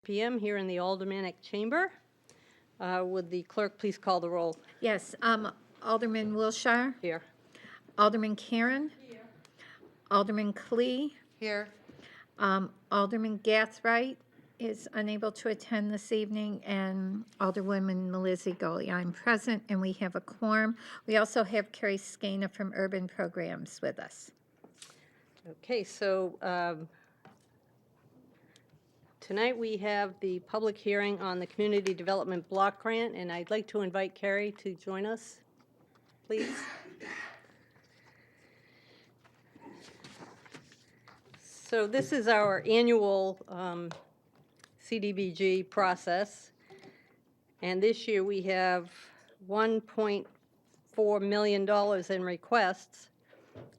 p.m. here in the Aldermanic Chamber. Would the clerk please call the roll? Yes, Alderman Wilshire, Here. Alderman Karen. Here. Alderman Klee. Here. Alderman Gathright is unable to attend this evening, and Alderwoman Melizzi Goli. I'm present, and we have a quorum. We also have Carrie Skana from Urban Programs with us. Okay, so tonight we have the public hearing on the Community Development Block Grant, and I'd like to invite Carrie to join us, please. So this is our annual CDBG process, and this year we have $1.4 million in requests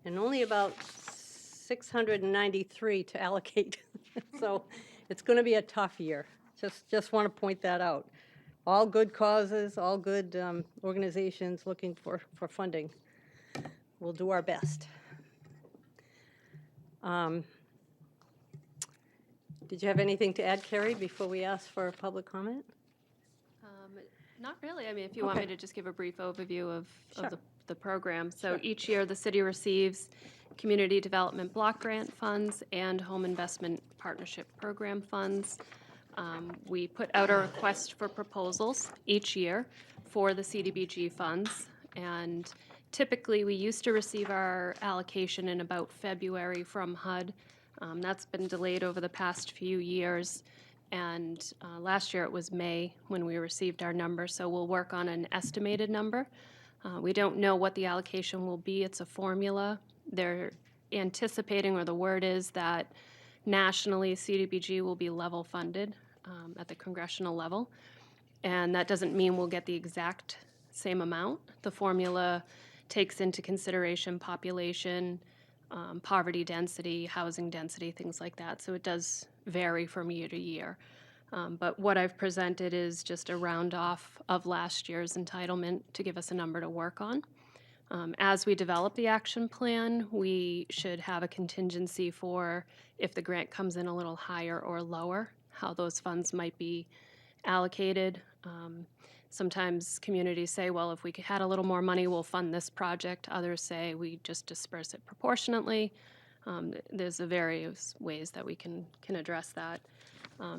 and only about 693 to allocate. So it's going to be a tough year. Just want to point that out. All good causes, all good organizations looking for funding. We'll do our best. Did you have anything to add, Carrie, before we ask for public comment? Not really. I mean, if you want me to just give a brief overview of Sure. the program. So each year, the city receives Community Development Block Grant funds and Home Investment Partnership Program funds. We put out a request for proposals each year for the CDBG funds, and typically we used to receive our allocation in about February from HUD. That's been delayed over the past few years, and last year it was May when we received our number, so we'll work on an estimated number. We don't know what the allocation will be. It's a formula. They're anticipating, or the word is that nationally CDBG will be level funded at the congressional level, and that doesn't mean we'll get the exact same amount. The formula takes into consideration population, poverty density, housing density, things like that. So it does vary from year to year. But what I've presented is just a round off of last year's entitlement to give us a number to work on. As we develop the action plan, we should have a contingency for if the grant comes in a little higher or lower, how those funds might be allocated. Sometimes communities say, well, if we had a little more money, we'll fund this project. Others say we just disperse it proportionately. There's various ways that we can address that.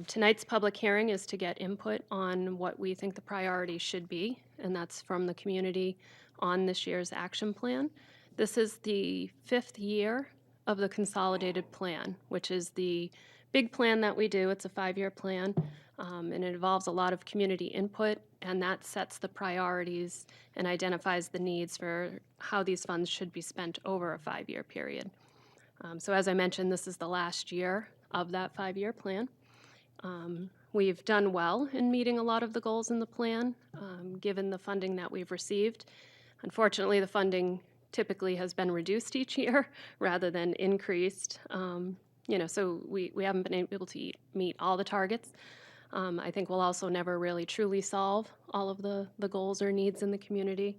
Tonight's public hearing is to get input on what we think the priorities should be, and that's from the community on this year's action plan. This is the 5th year of the consolidated plan, which is the big plan that we do. It's a 5-year plan, and it involves a lot of community input, and that sets the priorities and identifies the needs for how these funds should be spent over a 5-year period. So as I mentioned, this is the last year of that 5-year plan. We've done well in meeting a lot of the goals in the plan, given the funding that we've received. Unfortunately, the funding typically has been reduced each year rather than increased. So we haven't been able to meet all the targets. I think we'll also never really truly solve all of the goals or needs in the community.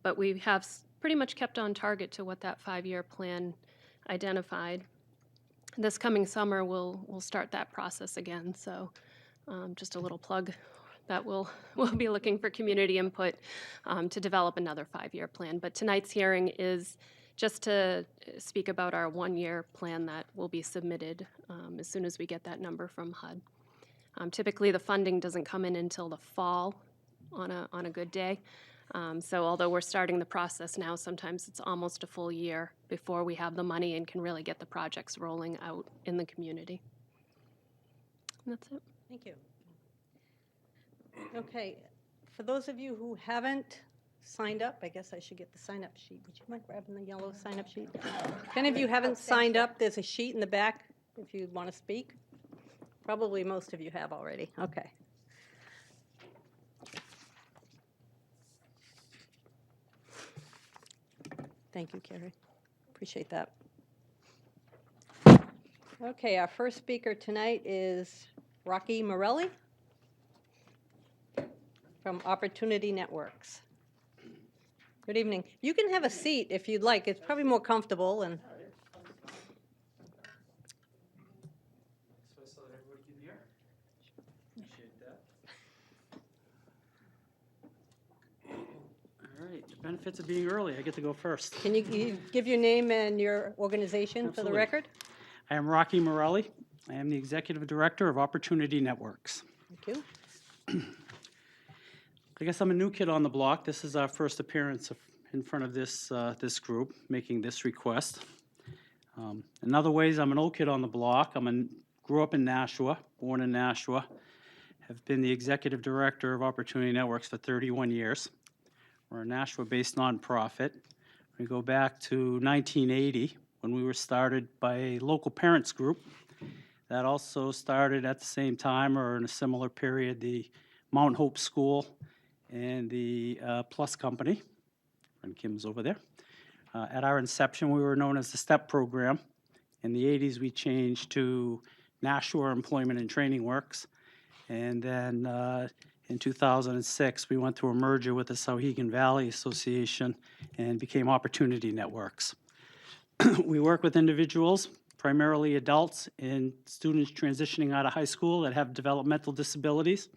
But we have pretty much kept on target to what that 5-year plan identified. This coming summer, we'll start that process again. So just a little plug that we'll be looking for community input to develop another 5-year plan. But tonight's hearing is just to speak about our 1-year plan that will be submitted as soon as we get that number from HUD. Typically, the funding doesn't come in until the fall on a good day. So although we're starting the process now, sometimes it's almost a full year before we have the money and can really get the projects rolling out in the community. And that's it. Thank you. Okay, for those of you who haven't signed up, I guess I should get the sign-up sheet. Would you mind grabbing the yellow sign-up sheet? If any of you haven't signed up, there's a sheet in the back if you want to speak. Probably most of you have already. Okay. Thank you, Carrie. Appreciate that. Okay, our first speaker tonight is Rocky Morelli from Opportunity Networks. Good evening. You can have a seat if you'd like. It's probably more comfortable. And So that everybody can hear? Appreciate that. All right, the benefits of being early, I get to go first. Can you give your name and your organization for the Absolutely. record? I am Rocky Morelli. I am the Executive Director of Opportunity Networks. Thank you. I guess I'm a new kid on the block. This is our first appearance in front of this group, making this request. In other ways, I'm an old kid on the block. Grew up in Nashua, born in Nashua. Have been the Executive Director of Opportunity Networks for 31 years. We're a Nashua-based nonprofit. We go back to 1980 when we were started by a local parents group that also started at the same time or in a similar period the Mount Hope School and the Plus Company. Friend Kim's over there. At our inception, we were known as the STEP program. In the 80s, we changed to Nashua Employment and Training Works. And then in 2006, we went through a merger with the Sauhegan Valley Association and became Opportunity Networks. We work with individuals, primarily adults and students transitioning out of high school that have developmental disabilities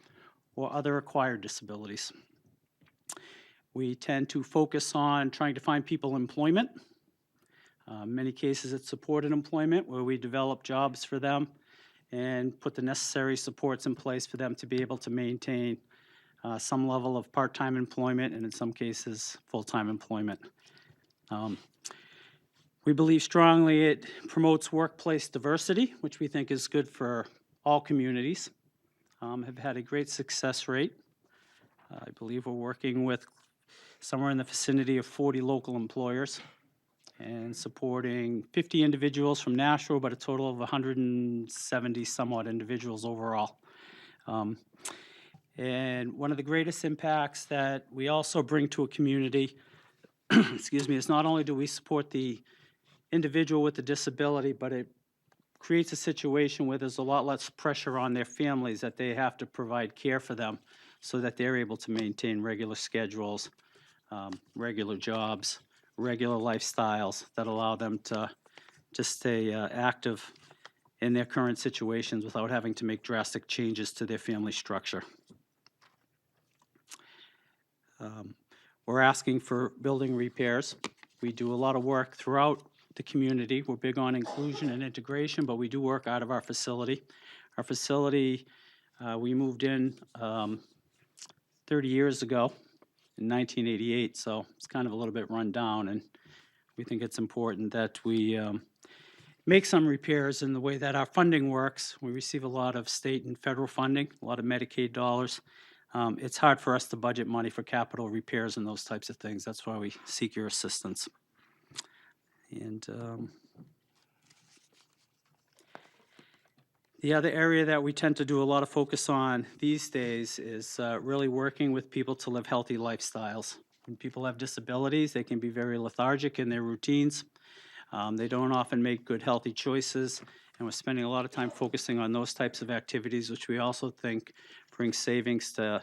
or other acquired disabilities. We tend to focus on trying to find people employment. In many cases, it's supported employment where we develop jobs for them and put the necessary supports in place for them to be able to maintain some level of part-time employment and in some cases, full-time employment. We believe strongly it promotes workplace diversity, which we think is good for all communities. Have had a great success rate. I believe we're working with somewhere in the vicinity of 40 local employers and supporting 50 individuals from Nashua, but a total of 170 somewhat individuals overall. And one of the greatest impacts that we also bring to a community, excuse me, is not only do we support the individual with the disability, but it creates a situation where there's a lot less pressure on their families that they have to provide care for them so that they're able to maintain regular schedules, regular jobs, regular lifestyles that allow them to stay active in their current situations without having to make drastic changes to their family structure. We're asking for building repairs. We do a lot of work throughout the community. We're big on inclusion and integration, but we do work out of our facility. Our facility, we moved in 30 years ago in 1988, so it's kind of a little bit run down, and we think it's important that we make some repairs in the way that our funding works. We receive a lot of state and federal funding, a lot of Medicaid dollars. It's hard for us to budget money for capital repairs and those types of things. That's why we seek your assistance. And the other area that we tend to do a lot of focus on these days is really working with people to live healthy lifestyles. When people have disabilities, they can be very lethargic in their routines. They don't often make good, healthy choices, and we're spending a lot of time focusing on those types of activities, which we also think brings savings to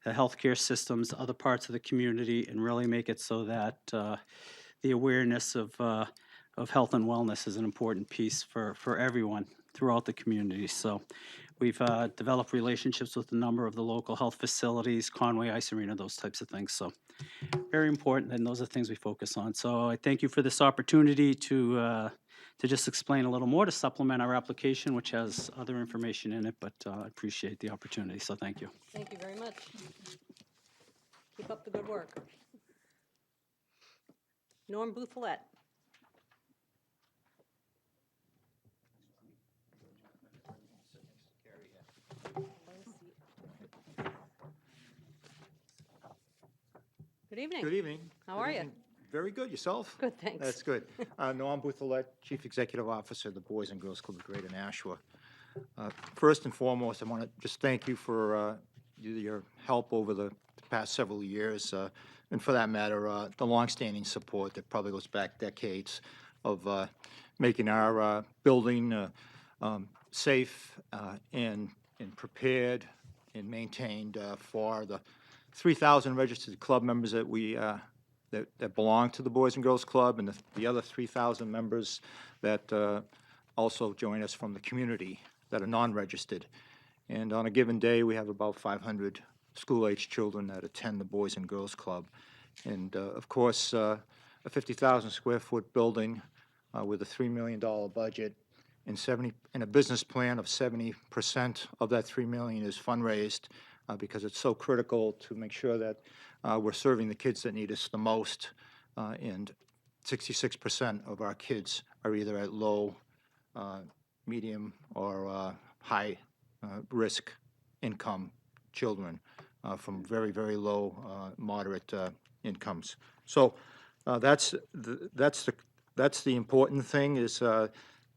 the healthcare systems, other parts of the community, and really make it so that the awareness of health and wellness is an important piece for everyone throughout the community. So we've developed relationships with a number of the local health facilities, Conway Ice Arena, those types of things. So very important, and those are things we focus on. So I thank you for this opportunity to just explain a little more, to supplement our application, which has other information in it, but I appreciate the opportunity, so thank you. Thank you very much. Keep up the good work. Norm Bouthillette. Good evening. Good evening. How Good are you? evening. Very good. Yourself? Good, thanks. That's good. Norm Bouthillette, Chief Executive Officer of the Boys and Girls Club of Greater Nashua. First and foremost, I want to just thank you for your help over the past several years, and for that matter, the longstanding support that probably goes back decades of making our building safe and prepared and maintained for the 3,000 registered club members that we that belong to the Boys and Girls Club, and the other 3,000 members that also join us from the community that are non-registered. And on a given day, we have about 500 school-age children that attend the Boys and Girls Club. And of course, a 50,000 square foot building with a $3 million budget and a business plan of 70% of that $3 million is fundraised because it's so critical to make sure that we're serving the kids that need us the most. And 66% of our kids are either at low, medium, or high risk income children from very, very low, moderate incomes. So that's the important thing is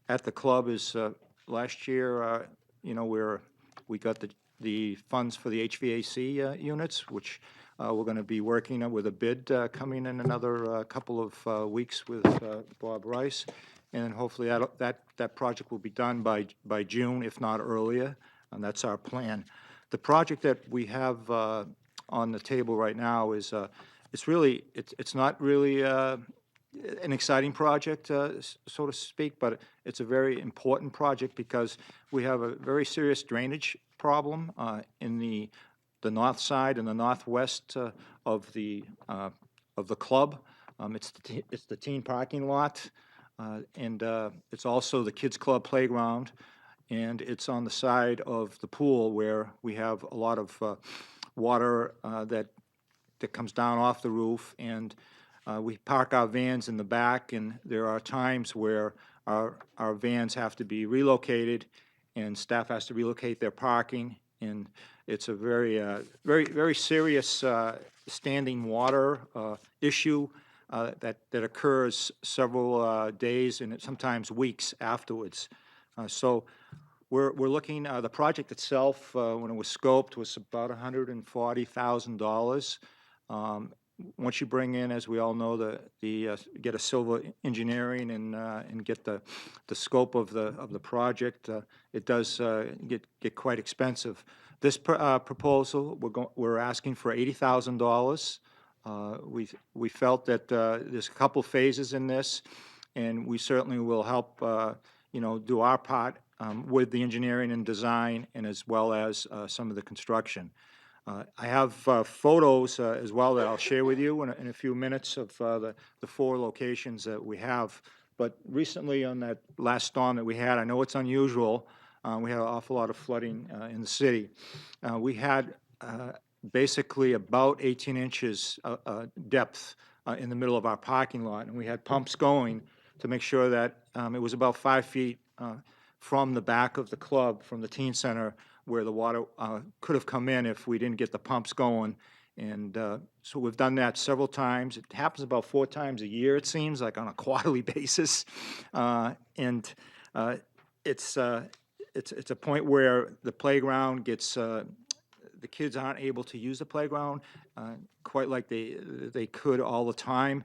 at the club is last year, you know, we got the funds for the HVAC units, which we're going to be working with a bid coming in another couple of weeks with Bob Rice, and hopefully that project will be done by June, if not earlier, and that's our plan. The project that we have on the table right now is it's not really an exciting project, so to speak, but it's a very important project because we have a very serious drainage problem in the north side and the northwest of the club. It's the teen parking lot, and it's also the kids club playground, and it's on the side of the pool where we have a lot of water that comes down off the roof, and we park our vans in the back, and there are times where our vans have to be relocated, and staff has to relocate their parking, and it's a very serious standing water issue that occurs several days and sometimes weeks afterwards. So we're looking. The project itself, when it was scoped, was about $140,000. Once you bring in, as we all know, get a civil engineering and get the scope of the project, it does get quite expensive. This proposal, we're asking for $80,000. We felt that there's a couple phases in this, and we certainly will help do our part with the engineering and design, and as well as some of the construction. I have photos as well that I'll share with you in a few minutes of the 4 locations that we have. But recently on that last storm that we had, I know it's unusual, we had an awful lot of flooding in the city. We had basically about 18 inches depth in the middle of our parking lot, and we had pumps going to make sure that it was about 5 feet from the back of the club, from the teen center, where the water could have come in if we didn't get the pumps going. And so we've done that several times. It happens about 4 times a year, it seems, like on a quarterly basis. And it's a point where the playground gets, the kids aren't able to use the playground quite like they could all the time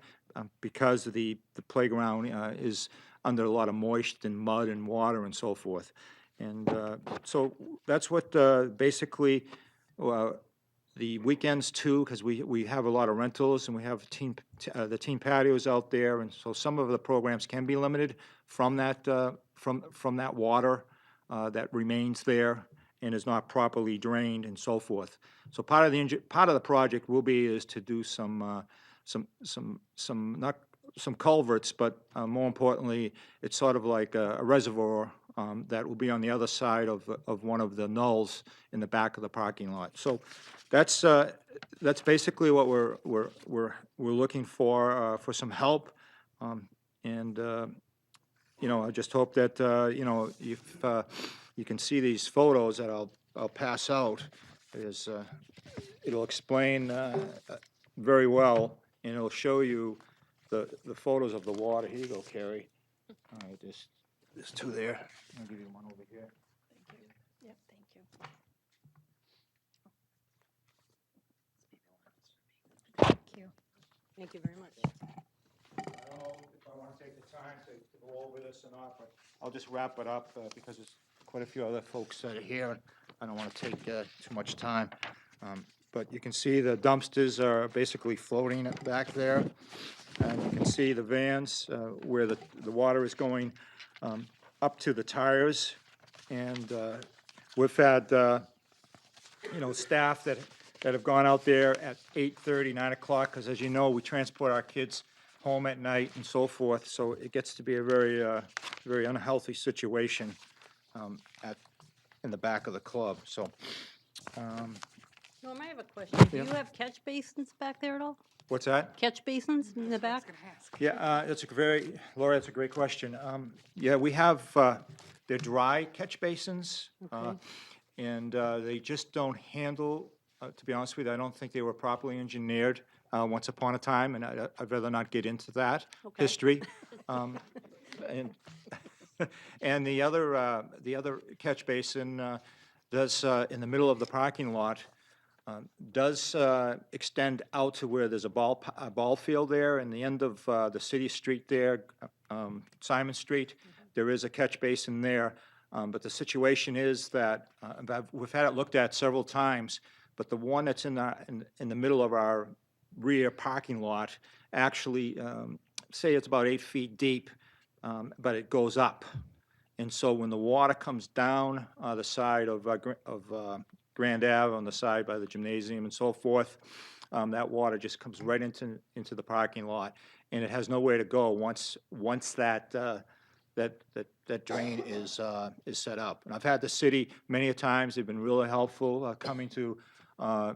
because the playground is under a lot of moisture and mud and water and so forth. And so that's what basically the weekends too, because we have a lot of rentals and we have the teen patios out there, and so some of the programs can be limited from that from that water that remains there and is not properly drained and so forth. So part of the project will be is to do some culverts, but more importantly, it's sort of like a reservoir that will be on the other side of one of the nulls in the back of the parking lot. So that's basically what we're looking for some help, and I just hope that if you can see these photos that I'll pass out, it'll explain very well, and it'll show you the photos of the water. Here you go, Carrie. All right, there's 2 there. I'll give you one over here. Thank you. Yep, thank you. Thank you. Thank you very much. I don't know if I want to take the time to go over this or not, but I'll just wrap it up because there's quite a few other folks that are here, and I don't want to take too much time. But you can see the dumpsters are basically floating back there, and you can see the vans where the water is going up to the tires, and We've had, staff that have gone out there at 8:30, 9 o'clock, because as you know, we transport our kids home at night and so forth, so it gets to be a very unhealthy situation in the back of the club, so. Norm, I have a question. Do you have catch basins back there at all? What's that? Catch basins in the back? Yeah, Laura, that's a great question. Yeah, we have, they're dry catch basins, and they just don't handle, to be honest with you, I don't think they were properly engineered once upon a time, and I'd rather not get into that history. And and the other catch basin does, in the middle of the parking lot, does extend out to where there's a ball field there, and the end of the city street there, Simon Street, there is a catch basin there. But the situation is that we've had it looked at several times, but the one that's in the middle of our rear parking lot actually, say it's about 8 feet deep, but it goes up. And so when the water comes down the side of Grand Ave, on the side by the gymnasium and so forth, that water just comes right into the parking lot, and it has nowhere to go once that drain is set up. And I've had the city many a times; they've been really helpful coming to. I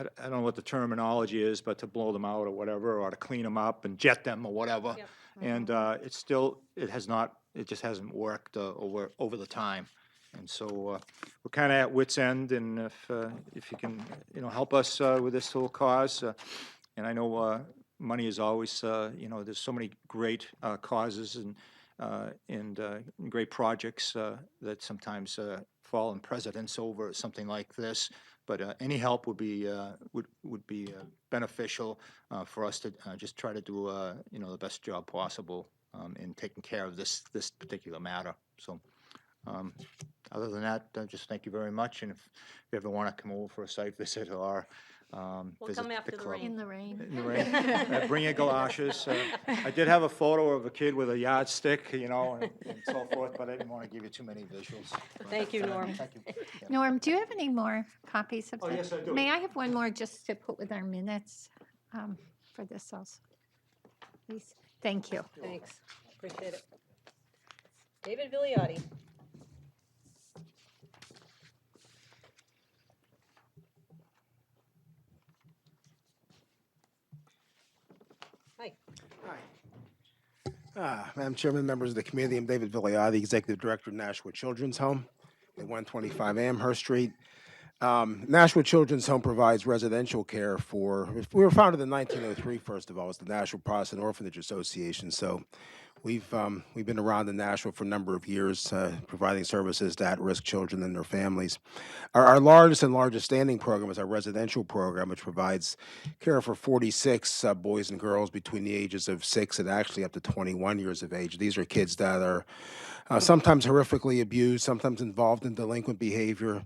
don't know what the terminology is, but to blow them out or whatever, or to clean them up and jet them or whatever. Yep. And it just hasn't worked over the time. And so we're kind of at wit's end, and if you can, help us with this whole cause, and I know money is always, there's so many great causes and great projects that sometimes fall in precedence over something like this. But any help would be beneficial for us to just try to do the best job possible in taking care of this particular matter. So. Other than that, just thank you very much, and if you ever want to come over for a site visit or We'll visit come after the club. rain. In the rain. In the rain. Bring your galoshes. I did have a photo of a kid with a yardstick, and so forth, but I didn't want to give you too many visuals. Thank you, Norm. Thank you. Yeah. Norm, do you have any more copies of Oh, that? yes, I do. May I have one more just to put with our minutes for this also? Please. Thank you. Thanks, appreciate it. David Viliotti. Hi. Madam Chairman, members of the committee, I'm David Viliotti, Executive Director of Nashua Children's Home at 125 Amherst Street. Nashua Children's Home provides residential care we were founded in 1903, first of all. It's the Nashua Protestant Orphanage Association. So we've been around in Nashua for a number of years, providing services to at-risk children and their families. Our largest and largest standing program is our residential program, which provides care for 46 boys and girls between the ages of 6 and actually up to 21 years of age. These are kids that are sometimes horrifically abused, sometimes involved in delinquent behavior.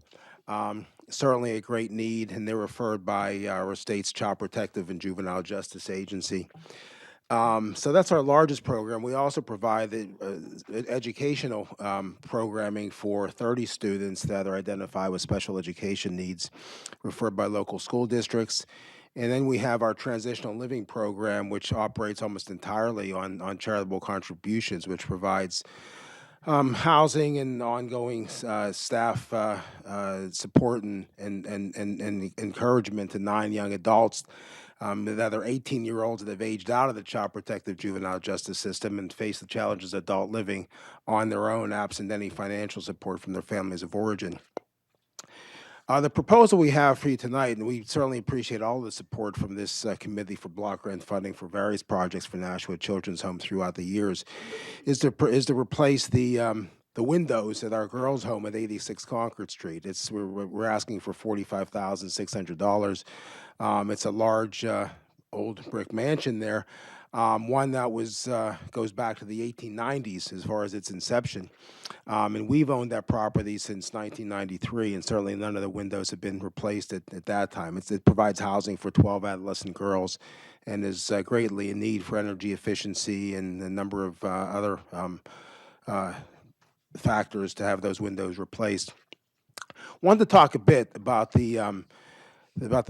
Certainly a great need, and they're referred by our state's Child Protective and Juvenile Justice Agency. So that's our largest program. We also provide educational programming for 30 students that are identified with special education needs, referred by local school districts. And then we have our transitional living program, which operates almost entirely on charitable contributions, which provides housing and ongoing staff support and encouragement to 9 young adults that are 18-year-olds that have aged out of the Child Protective Juvenile Justice System and face the challenges of adult living on their own, absent any financial support from their families of origin. The proposal we have for you tonight, and we certainly appreciate all the support from this committee for block grant funding for various projects for Nashua Children's Home throughout the years, is to replace the windows at our girls' home at 86 Concord Street. We're asking for $45,600. It's a large old brick mansion there, one that goes back to the 1890s as far as its inception. And we've owned that property since 1993, and certainly none of the windows have been replaced at that time. It provides housing for 12 adolescent girls and is greatly in need for energy efficiency and a number of other factors to have those windows replaced. wanted to talk a bit about the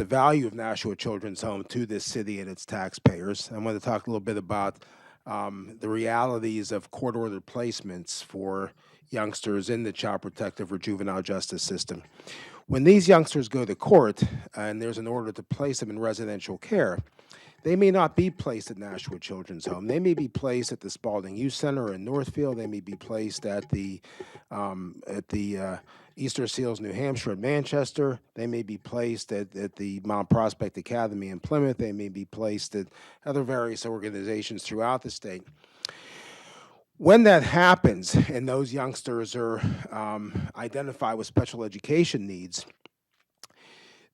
value of Nashua Children's Home to this city and its taxpayers. I wanted to talk a little bit about the realities of court-ordered placements for youngsters in the child protective or juvenile justice system. When these youngsters go to court and there's an order to place them in residential care, they may not be placed at Nashua Children's Home. They may be placed at the Spalding Youth Center in Northfield. They may be placed at the Easter Seals, New Hampshire, at Manchester. They may be placed at the Mount Prospect Academy in Plymouth. They may be placed at other various organizations throughout the state. When that happens and those youngsters are identified with special education needs,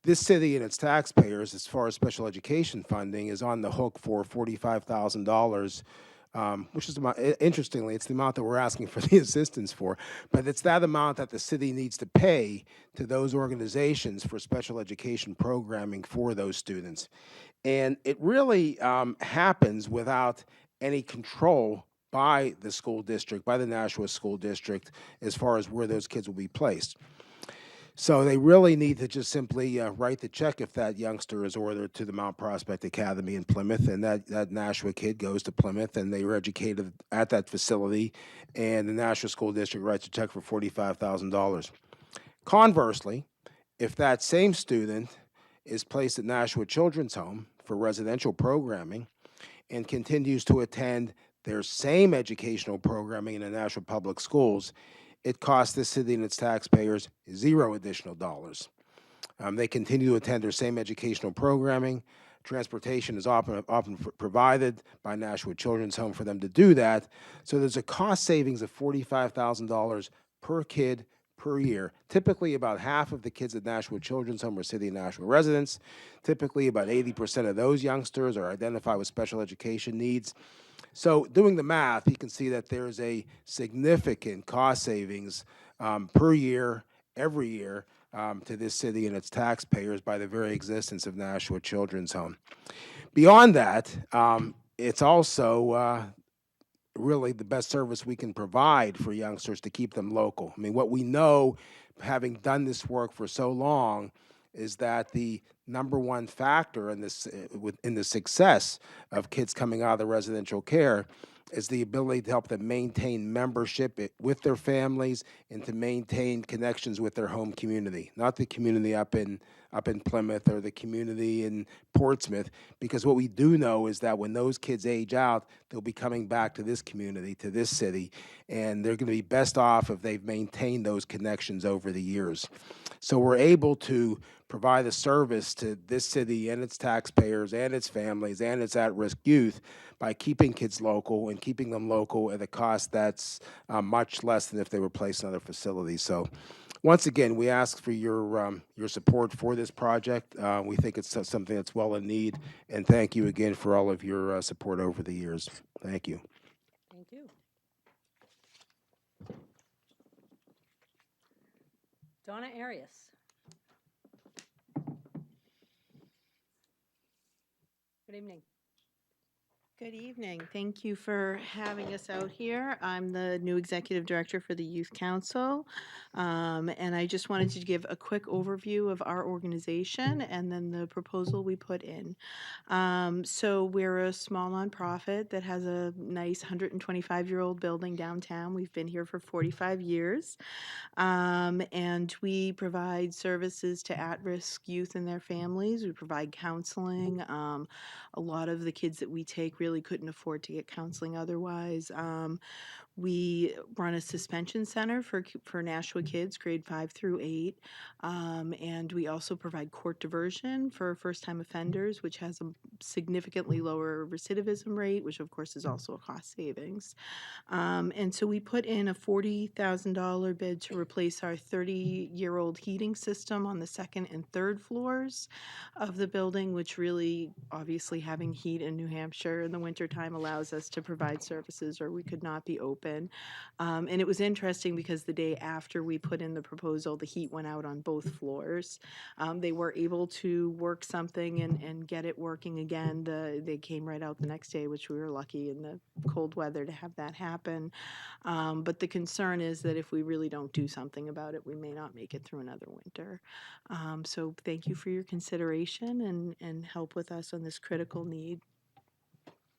this city and its taxpayers, as far as special education funding, is on the hook for $45,000, which is, interestingly, it's the amount that we're asking for the assistance for. But it's that amount that the city needs to pay to those organizations for special education programming for those students. And it really happens without any control by the school district, by the Nashua School District, as far as where those kids will be placed. So they really need to just simply write the check if that youngster is ordered to the Mount Prospect Academy in Plymouth, and that Nashua kid goes to Plymouth, and they were educated at that facility, and the Nashua School District writes a check for $45,000. Conversely, if that same student is placed at Nashua Children's Home for residential programming and continues to attend their same educational programming in the Nashua Public Schools, it costs the city and its taxpayers $0 additional dollars. They continue to attend their same educational programming. Transportation is often provided by Nashua Children's Home for them to do that. So there's a cost savings of $45,000 per kid per year. Typically, about half of the kids at Nashua Children's Home are City of Nashua residents. Typically, about 80% of those youngsters are identified with special education needs. So doing the math, you can see that there's a significant cost savings per year, every year, to this city and its taxpayers by the very existence of Nashua Children's Home. Beyond that, it's also really the best service we can provide for youngsters to keep them local. I mean, what we know, having done this work for so long, is that the number one factor in this in the success of kids coming out of the residential care is the ability to help them maintain membership with their families and to maintain connections with their home community, not the community up in Plymouth or the community in Portsmouth, because what we do know is that when those kids age out, they'll be coming back to this community, to this city, and they're going to be best off if they've maintained those connections over the years. So we're able to provide a service to this city and its taxpayers and its families and its at-risk youth by keeping kids local and keeping them local at a cost that's much less than if they were placed in other facilities. So once again, we ask for your support for this project. We think it's something that's well in need, and thank you again for all of your support over the years. Thank you. Thank you. Donna Arias. Good evening. Good evening. Thank you for having us out here. I'm the new executive director for the Youth Council, and I just wanted to give a quick overview of our organization and then the proposal we put in. So we're a small nonprofit that has a nice 125-year-old building downtown. We've been here for 45 years, and we provide services to at-risk youth and their families. We provide counseling. A lot of the kids that we take really couldn't afford to get counseling otherwise. We run a suspension center for Nashua kids, grade 5 through 8, and we also provide court diversion for first-time offenders, which has a significantly lower recidivism rate, which of course is also a cost savings. And so we put in a $40,000 bid to replace our 30-year-old heating system on the second and third floors of the building, which really, obviously, having heat in New Hampshire in the wintertime allows us to provide services, or we could not be open. open. And it was interesting because the day after we put in the proposal, the heat went out on both floors. They were able to work something and get it working again. They came right out the next day, which we were lucky in the cold weather to have that happen. But the concern is that if we really don't do something about it, we may not make it through another winter. So thank you for your consideration and help with us on this critical need.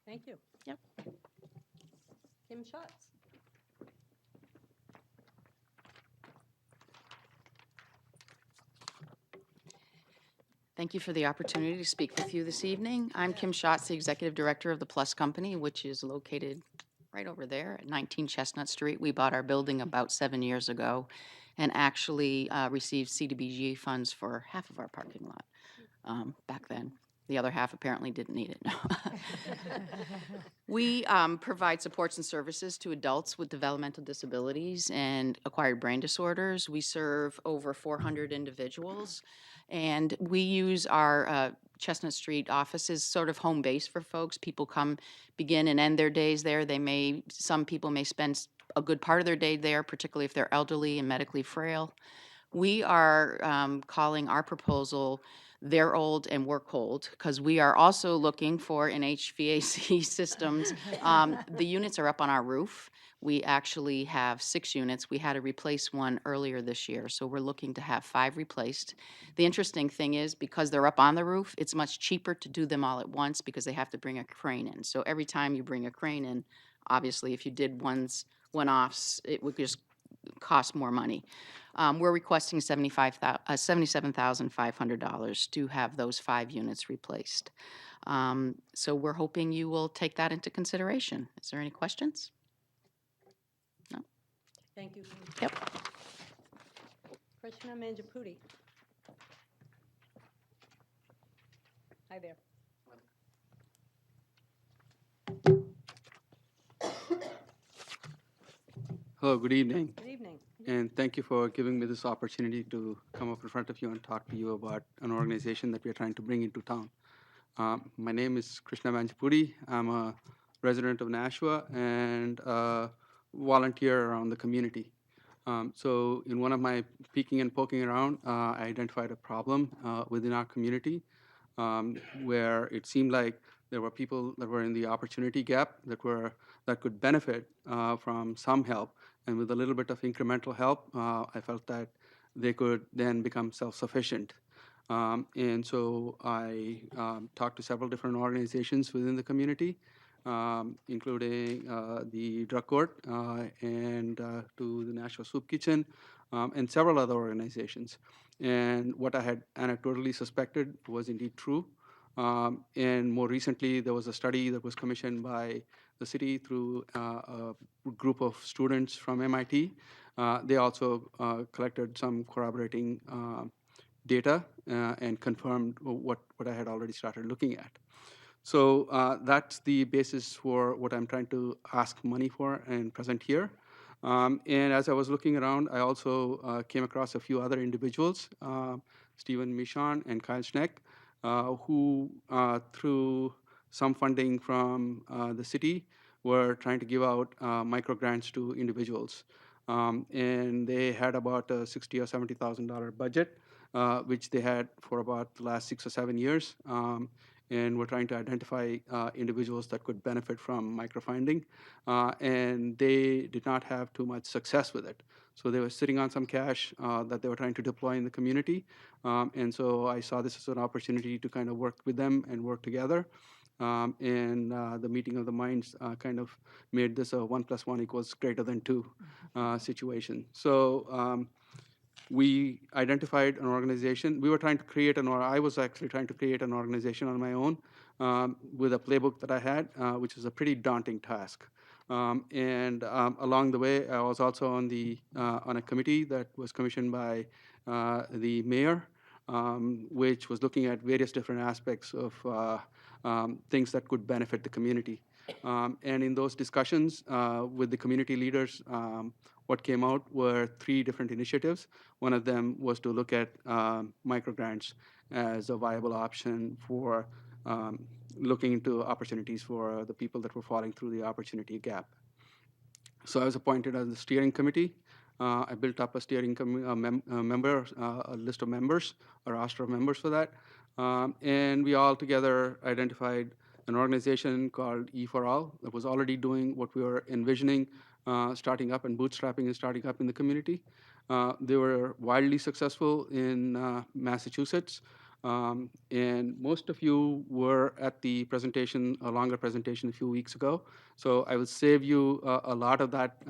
Thank you. Yep. Kim Schatz. Thank you for the opportunity to speak with you this evening. I'm Kim Schatz, the Executive Director of the Plus Company, which is located right over there at 19 Chestnut Street. We bought our building about 7 years ago and actually received CDBG funds for half of our parking lot back then. The other half apparently didn't need it. We provide supports and services to adults with developmental disabilities and acquired brain disorders. We serve over 400 individuals, and we use our Chestnut Street office as sort of home base for folks. People come, begin and end their days there. Some people may spend a good part of their day there, particularly if they're elderly and medically frail. We are calling our proposal They're Old and We're Cold, because we are also looking for an HVAC systems. The units are up on our roof. We actually have 6 units. We had to replace one earlier this year, so we're looking to have 5 replaced. The interesting thing is, because they're up on the roof, it's much cheaper to do them all at once because they have to bring a crane in. So every time you bring a crane in, obviously, if you did one-offs, it would just cost more money. We're requesting $77,500 to have those 5 units replaced. So we're hoping you will take that into consideration. Is there any questions? No? Thank you. Yep. Krishna Manjapudi. Hi there. Hello, good evening, Good evening. and thank you for giving me this opportunity to come up in front of you and talk to you about an organization that we are trying to bring into town. My name is Krishna Manjapudi. I'm a resident of Nashua and a volunteer around the community. So in one of my peeking and poking around, I identified a problem within our community where it seemed like there were people that were in the opportunity gap that could benefit from some help, and with a little bit of incremental help, I felt that they could then become self-sufficient. And so I talked to several different organizations within the community, including the Drug Court and to the National Soup Kitchen and several other organizations. And what I had anecdotally suspected was indeed true. And more recently, there was a study that was commissioned by the city through a group of students from MIT. They also collected some corroborating data and confirmed what I had already started looking at. So that's the basis for what I'm trying to ask money for and present here. And as I was looking around, I also came across a few other individuals, Stephen Michon and Kyle Schneck, who through some funding from the city were trying to give out micro grants to individuals. And they had about a $60,000 or $70,000 budget, which they had for about the last 6 or 7 years. And we're trying to identify individuals that could benefit from microfunding. And they did not have too much success with it. So they were sitting on some cash that they were trying to deploy in the community. And so I saw this as an opportunity to kind of work with them and work together. And the meeting of the minds kind of made this a 1 + 1 = greater than 2 situation. So we identified an organization. We were trying to create I was actually trying to create an organization on my own with a playbook that I had, which is a pretty daunting task. And along the way, I was also on a committee that was commissioned by the mayor, which was looking at various different aspects of things that could benefit the community. And in those discussions with the community leaders, what came out were 3 different initiatives. One of them was to look at microgrants as a viable option for looking into opportunities for the people that were falling through the opportunity gap. So I was appointed as the steering committee. I built up a steering a list of members, a roster of members for that. And we all together identified an organization called E4All that was already doing what we were envisioning starting up and bootstrapping and starting up in the community. They were wildly successful in Massachusetts. And most of you were at the presentation, a longer presentation a few weeks ago. So I will save you a lot of that,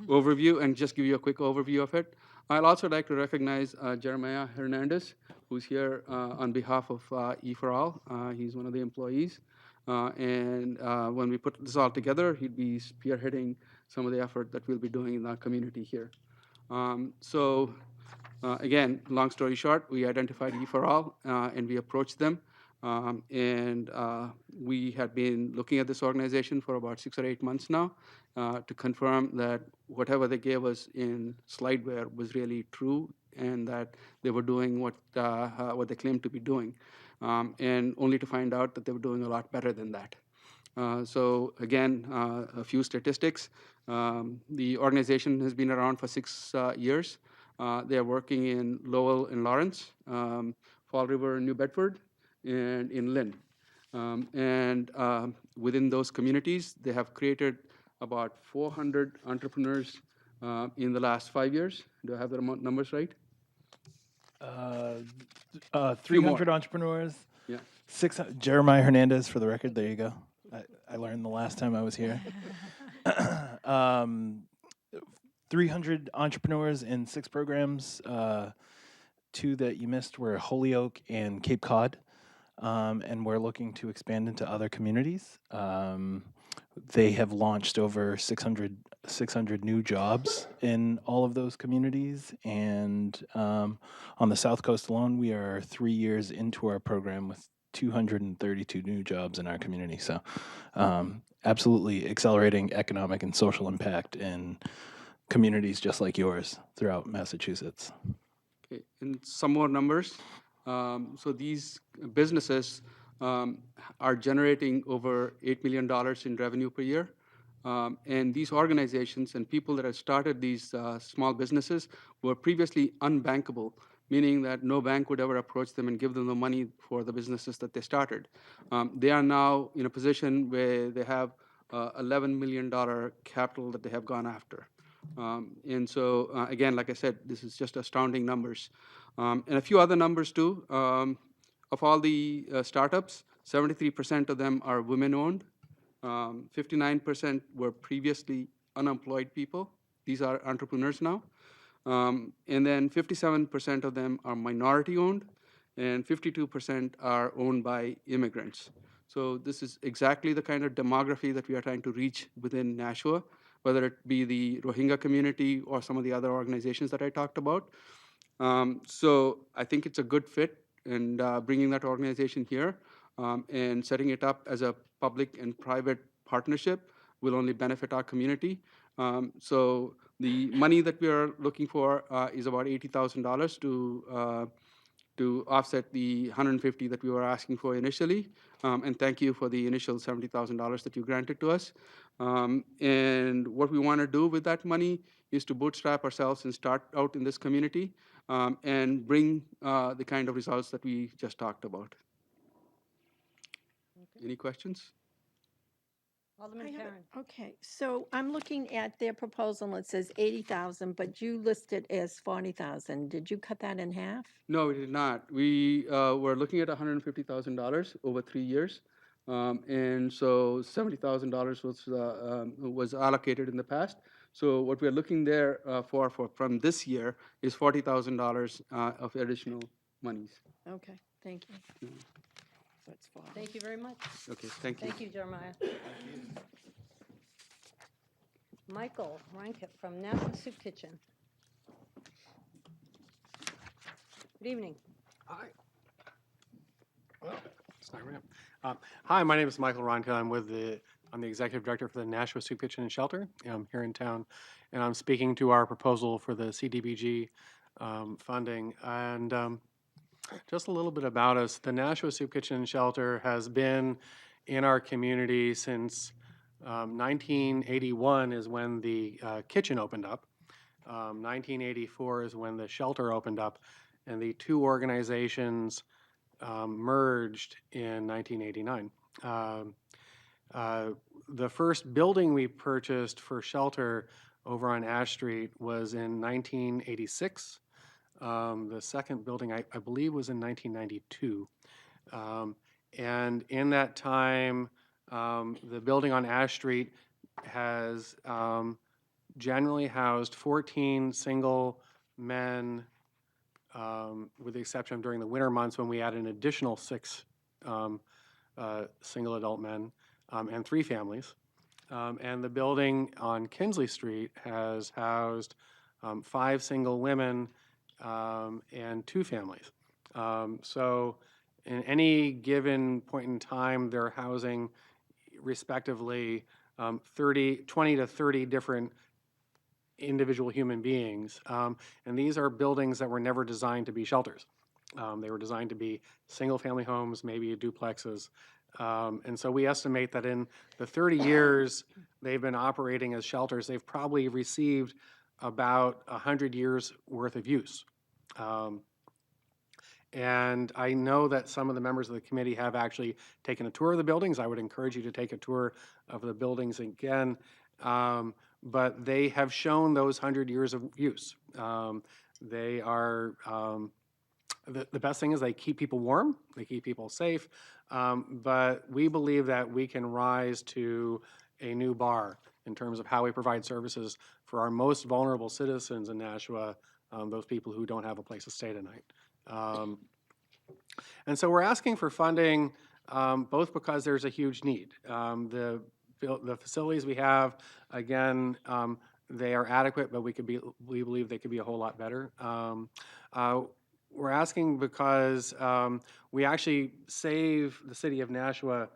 overview and just give you a quick overview of it. I'd also like to recognize Jeremiah Hernandez, who's here on behalf of E4All. He's one of the employees. And when we put this all together, he'd be spearheading some of the effort that we'll be doing in our community here. Again, long story short, we identified E4All and we approached them. We had been looking at this organization for about 6 or 8 months now to confirm that whatever they gave us in slideware was really true and that they were doing what they claimed to be doing, and only to find out that they were doing a lot better than that. So again, a few statistics. The organization has been around for 6 years. They are working in Lowell and Lawrence, Fall River and New Bedford, and in Lynn. Within those communities, they have created about 400 entrepreneurs in the last 5 years. Do I have the numbers right? 300 entrepreneurs. Yeah. Jeremiah Hernandez, for the record. There you go. I learned the last time I was here. 300 entrepreneurs in 6 programs. 2 that you missed were Holyoke and Cape Cod. And we're looking to expand into other communities. They have launched over 600 new jobs in all of those communities. And on the South Coast alone, we are 3 years into our program with 232 new jobs in our community. So absolutely accelerating economic and social impact in communities just like yours throughout Massachusetts. Okay, and some more numbers. So these businesses are generating over $8 million in revenue per year. And these organizations and people that have started these small businesses were previously unbankable, meaning that no bank would ever approach them and give them the money for the businesses that they started. They are now in a position where they have $11 million capital that they have gone after. Again, like I said, this is just astounding numbers. And a few other numbers too. Of all the startups, 73% of them are women-owned. 59% were previously unemployed people. These are entrepreneurs now. And then 57% of them are minority-owned, and 52% are owned by immigrants. So this is exactly the kind of demography that we are trying to reach within Nashua, whether it be the Rohingya community or some of the other organizations that I talked about. So I think it's a good fit, and bringing that organization here and setting it up as a public and private partnership will only benefit our community. So the money that we are looking for is about $80,000 to offset the $150,000 that we were asking for initially. And thank you for the initial $70,000 that you granted to us. And what we want to do with that money is to bootstrap ourselves and start out in this community and bring the kind of results that we just talked about. Any questions? Alderman Karen. Okay, so I'm looking at their proposal, and it says 80,000, but you list it as 40,000. Did you cut that in half? No, we did not. We were looking at $150,000 over 3 years. And so $70,000 was allocated in the past. So what we're looking there for from this year is $40,000 of additional monies. Okay, thank you. So it's 40. Thank you very much. Okay, thank you. Thank you, Jeremiah. Michael Reinkett from National Soup Kitchen. Good evening. Hi. Well, sorry. Hi, my name is Michael Ronka. I'm the executive director for the Nashua Soup Kitchen and Shelter. I'm here in town, and I'm speaking to our proposal for the CDBG funding. And just a little bit about us. The Nashua Soup Kitchen and Shelter has been in our community since 1981 is when the kitchen opened up. 1984 is when the shelter opened up, and the two organizations merged in 1989. The first building we purchased for shelter over on Ash Street was in 1986. The second building, I believe, was in 1992. And in that time, the building on Ash Street has generally housed 14 single men, with the exception of during the winter months when we add an additional 6 single adult men and 3 families. And the building on Kinsley Street has housed 5 single women and 2 families. So in any given point in time, they're housing respectively 20 to 30 different individual human beings. And these are buildings that were never designed to be shelters. They were designed to be single-family homes, maybe duplexes. And so we estimate that in the 30 years they've been operating as shelters, they've probably received about 100 years worth of use. And I know that some of the members of the committee have actually taken a tour of the buildings. I would encourage you to take a tour of the buildings again. But they have shown those 100 years of use. They are, the best thing is they keep people warm, they keep people safe, but we believe that we can rise to a new bar in terms of how we provide services for our most vulnerable citizens in Nashua, those people who don't have a place to stay tonight. And so we're asking for funding both because there's a huge need. The facilities we have, again, they are adequate, but we believe they could be a whole lot better. We're asking because we actually save the city of Nashua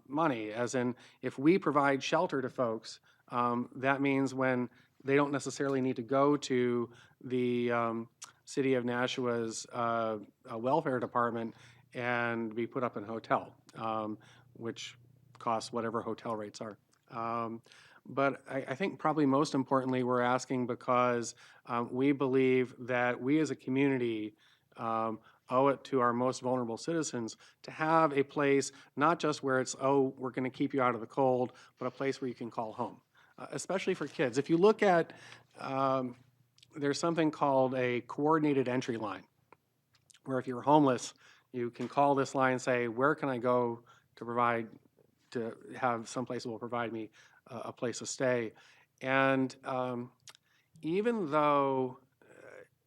money, as in if we provide shelter to folks, that means when they don't necessarily need to go to the city of Nashua's welfare department and be put up in a hotel, which costs whatever hotel rates are. But I think probably most importantly, we're asking because we believe that we as a community owe it to our most vulnerable citizens to have a place, not just where it's, oh, we're going to keep you out of the cold, but a place where you can call home, especially for kids. If you look at, there's something called a coordinated entry line, where if you're homeless, you can call this line and say, where can I go to have someplace that will provide me a place to stay. And even though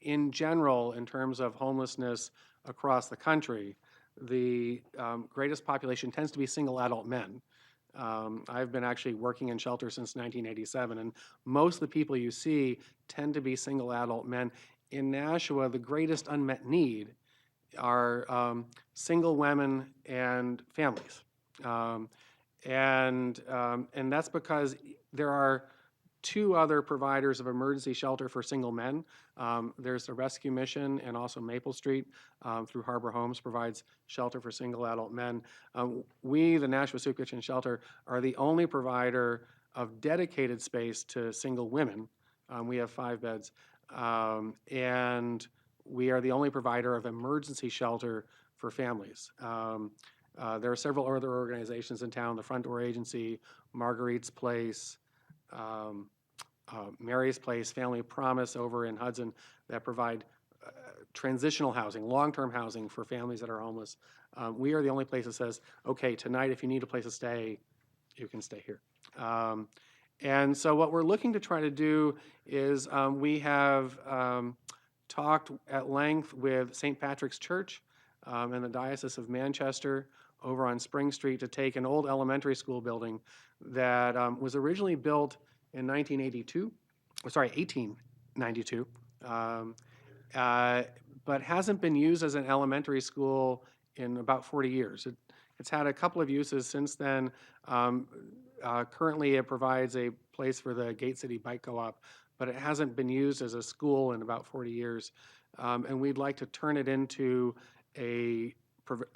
in general, in terms of homelessness across the country, the greatest population tends to be single adult men. I've been actually working in shelters since 1987, and most of the people you see tend to be single adult men. In Nashua, the greatest unmet need are single women and families. And that's because there are 2 other providers of emergency shelter for single men. There's the Rescue Mission, and also Maple Street through Harbor Homes provides shelter for single adult men. We, the Nashua Soup Kitchen Shelter, are the only provider of dedicated space to single women. We have 5 beds. And we are the only provider of emergency shelter for families. There are several other organizations in town, the Front Door Agency, Marguerite's Place, Mary's Place, Family Promise over in Hudson, that provide transitional housing, long-term housing for families that are homeless. We are the only place that says, okay, tonight if you need a place to stay, you can stay here. And so what we're looking to try to do is we have talked at length with St. Patrick's Church and the Diocese of Manchester over on Spring Street to take an old elementary school building that was originally built in 1892, but hasn't been used as an elementary school in about 40 years. It's had a couple of uses since then. Currently, it provides a place for the Gate City Bike Co-op, but it hasn't been used as a school in about 40 years. And we'd like to turn it into a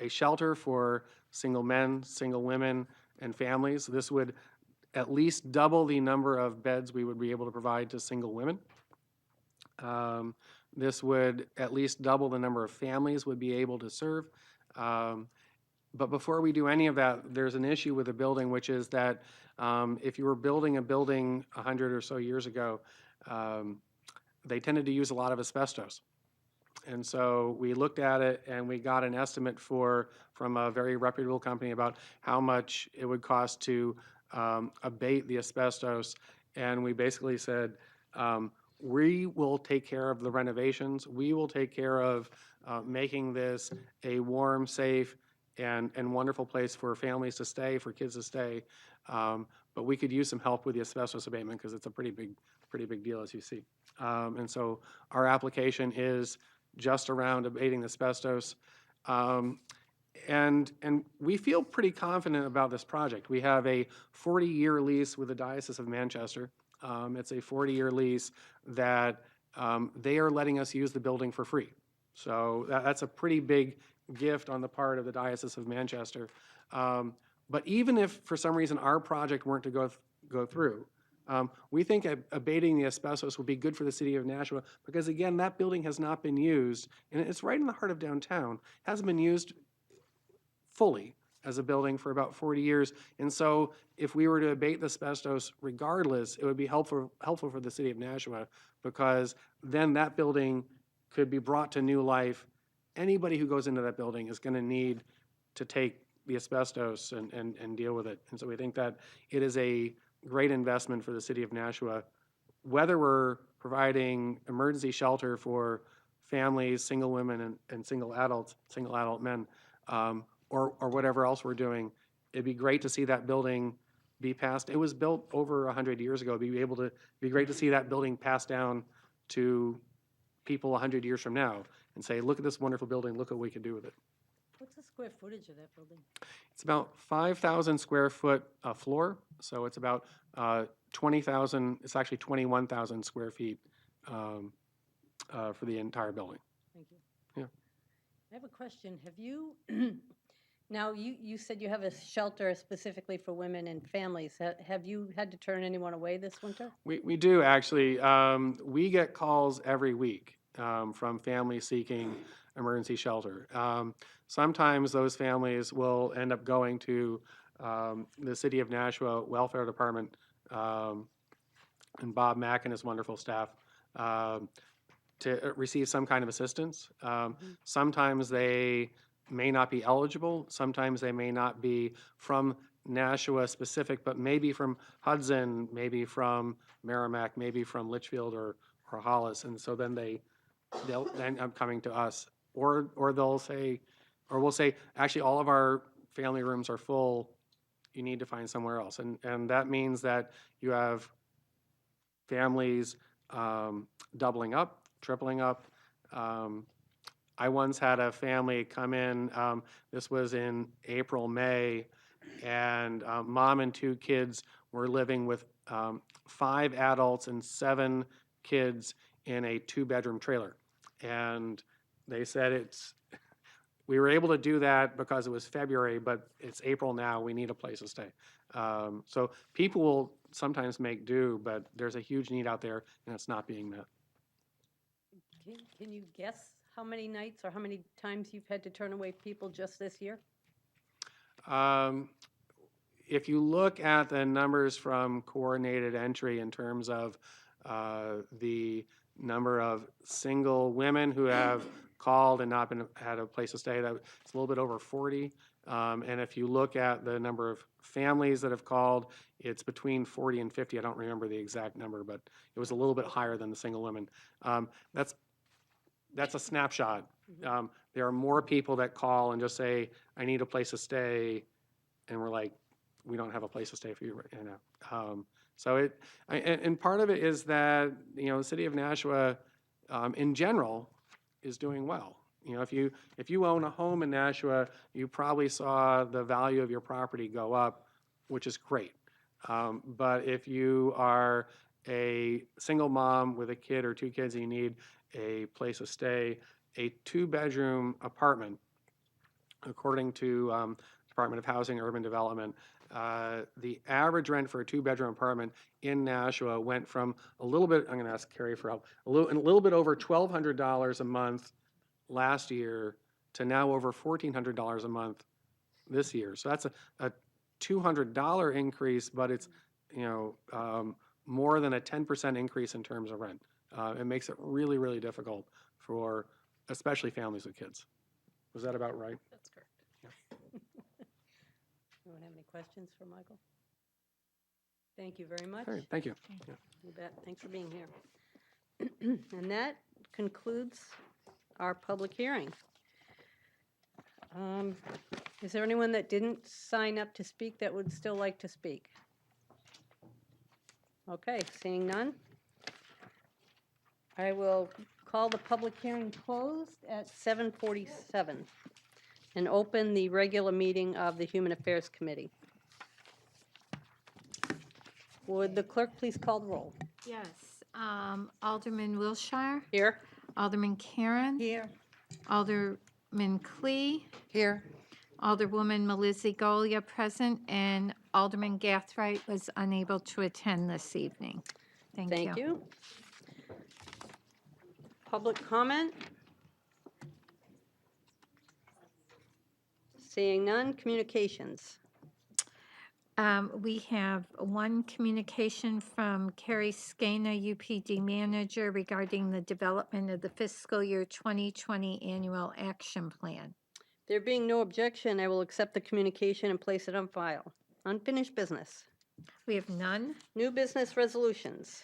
shelter for single men, single women, and families. This would at least double the number of beds we would be able to provide to single women. This would at least double the number of families we'd be able to serve. But before we do any of that, there's an issue with the building, which is that if you were building a building 100 or so years ago, they tended to use a lot of asbestos. And so we looked at it and we got an estimate from a very reputable company about how much it would cost to abate the asbestos. And we basically said, we will take care of the renovations. We will take care of making this a warm, safe, and wonderful place for families to stay, for kids to stay. But we could use some help with the asbestos abatement because it's a pretty big deal, as you see. And so our application is just around abating the asbestos. And we feel pretty confident about this project. We have a 40-year lease with the Diocese of Manchester. It's a 40-year lease that they are letting us use the building for free. So that's a pretty big gift on the part of the Diocese of Manchester. But even if for some reason our project weren't to go through, we think abating the asbestos would be good for the city of Nashua because, again, that building has not been used, and it's right in the heart of downtown. Hasn't been used fully as a building for about 40 years. And so if we were to abate the asbestos regardless, it would be helpful for the city of Nashua because then that building could be brought to new life. Anybody who goes into that building is going to need to take the asbestos and deal with it. And so we think that it is a great investment for the city of Nashua, whether we're providing emergency shelter for families, single women and single adult men, or whatever else we're doing. It'd be great to see that building be passed. It was built over 100 years ago. It'd be great to see that building passed down to people 100 years from now and say, look at this wonderful building, look what we can do with it. What's the square footage of that building? It's about 5,000 square foot floor, so it's about 20,000, it's actually 21,000 square feet for the entire building. Thank you. Yeah. I have a question. Have you, now you said you have a shelter specifically for women and families. Have you had to turn anyone away this winter? We do, actually. We get calls every week from families seeking emergency shelter. Sometimes those families will end up going to the City of Nashua Welfare Department and Bob Mack and his wonderful staff to receive some kind of assistance. Sometimes they may not be eligible. Sometimes they may not be from Nashua specific, but maybe from Hudson, maybe from Merrimack, maybe from Litchfield or Hollis. And so then they'll end up coming to us. Or they'll say, or we'll say, actually, all of our family rooms are full. You need to find somewhere else. And that means that you have families doubling up, tripling up. I once had a family come in, this was in April, May, and mom and 2 kids were living with 5 adults and 7 kids in a 2-bedroom trailer. And they said we were able to do that because it was February, but it's April now, we need a place to stay. So people will sometimes make do, but there's a huge need out there and it's not being met. Can you guess how many nights or how many times you've had to turn away people just this year? If you look at the numbers from coordinated entry in terms of the number of single women who have called and not had a place to stay, it's a little bit over 40. And if you look at the number of families that have called, it's between 40 and 50. I don't remember the exact number, but it was a little bit higher than the single women. That's a snapshot. There are more people that call and just say, I need a place to stay, and we're like, we don't have a place to stay for you right now. So and part of it is that, the city of Nashua, in general, is doing well. If you own a home in Nashua, you probably saw the value of your property go up, which is great. But if you are a single mom with a kid or 2 kids and you need a place to stay, a 2-bedroom apartment, according to Department of Housing and Urban Development, the average rent for a two-bedroom apartment in Nashua went from a little bit, I'm going to ask Carrie for help, a little bit over $1,200 a month last year to now over $1,400 a month this year. So that's a $200 increase, but it's, more than a 10% increase in terms of rent. It makes it really, really difficult for especially families with kids. Was that about right? That's correct. Anyone have any questions for Michael? Thank you very much. All right, thank you. You bet. Thanks for being here. And that concludes our public hearing. Is there anyone that didn't sign up to speak that would still like to speak? Okay, seeing none. I will call the public hearing closed at 7:47 and open the regular meeting of the Human Affairs Committee. Would the clerk please call the roll? Yes. Alderman Wilshire, Here? Alderman Karen, Here. Alderman Clee, Here. Alderwoman Melizzi Golia present, and Alderman Gathright was unable to attend this evening. Thank you. Thank you. Public comment? Seeing none, communications. We have one communication from Carrie Skana, UPD manager, regarding the development of the fiscal year 2020 annual action plan. There being no objection, I will accept the communication and place it on file. Unfinished business. We have none. New business resolutions.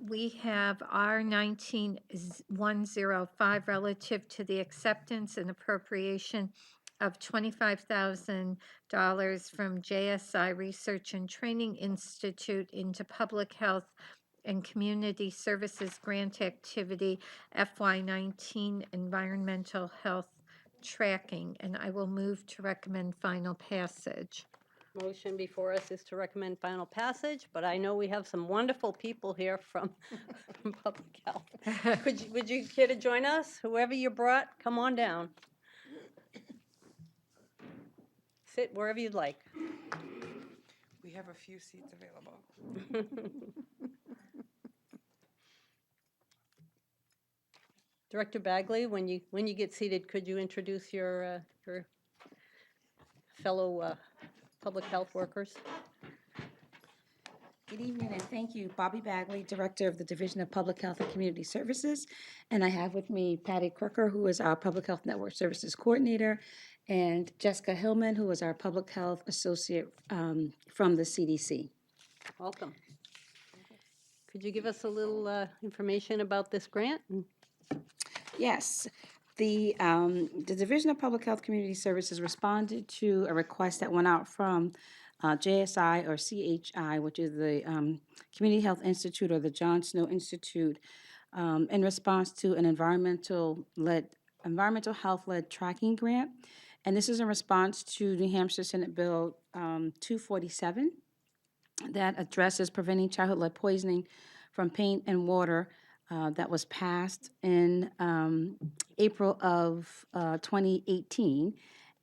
We have R 19105 relative to the acceptance and appropriation of $25,000 from JSI Research and Training Institute into Public Health and Community Services Grant Activity FY19 Environmental Health Tracking, and I will move to recommend final passage. Motion before us is to recommend final passage, but I know we have some wonderful people here from Public Health. Would you care to join us? Whoever you brought, come on down. Sit wherever you'd like. We have a few seats available. Director Bagley, when you get seated, could you introduce your fellow public health workers? Good evening and thank you. Bobby Bagley, Director of the Division of Public Health and Community Services. And I have with me Patty Crooker, who is our Public Health Network Services Coordinator, and Jessica Hillman, who is our Public Health Associate from the CDC. Welcome. Could you give us a little information about this grant? Yes. The Division of Public Health Community Services responded to a request that went out from JSI or CHI, which is the Community Health Institute or the John Snow Institute, in response to an environmental health-led tracking grant. And this is in response to New Hampshire Senate Bill 247 that addresses preventing childhood lead poisoning from paint and water that was passed in April of 2018.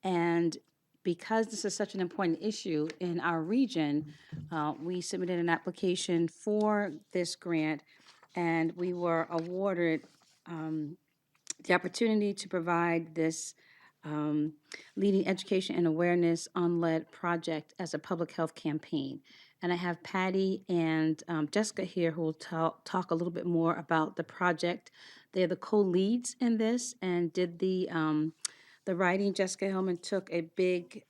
And because this is such an important issue in our region, we submitted an application for this grant, and we were awarded the opportunity to provide this leading education and awareness on lead project as a public health campaign. And I have Patty and Jessica here who will talk a little bit more about the project. They're the co-leads in this and did the writing. Jessica Hillman took a big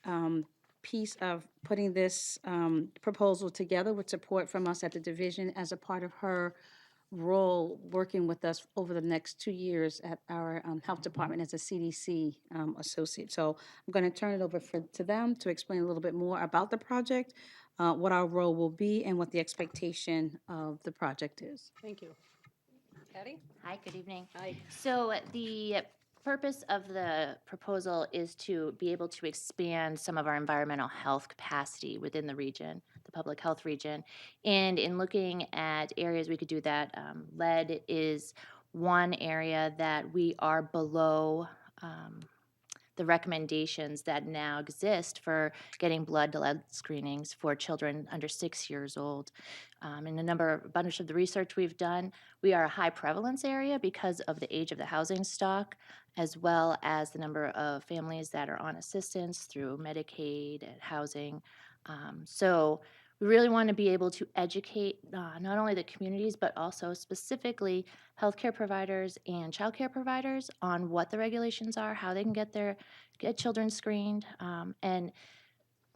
piece of putting this proposal together with support from us at the division as a part of her role working with us over the next 2 years at our health department as a CDC associate. So I'm going to turn it over to them to explain a little bit more about the project, what our role will be, and what the expectation of the project is. Thank you. Patty? Hi, good evening. Hi. So the purpose of the proposal is to be able to expand some of our environmental health capacity within the region, the public health region. And in looking at areas we could do that, lead is one area that we are below the recommendations that now exist for getting blood lead screenings for children under 6 years old. In a bunch of the research we've done, we are a high prevalence area because of the age of the housing stock, as well as the number of families that are on assistance through Medicaid and housing. So we really want to be able to educate not only the communities, but also specifically healthcare providers and childcare providers on what the regulations are, how they can get children screened, and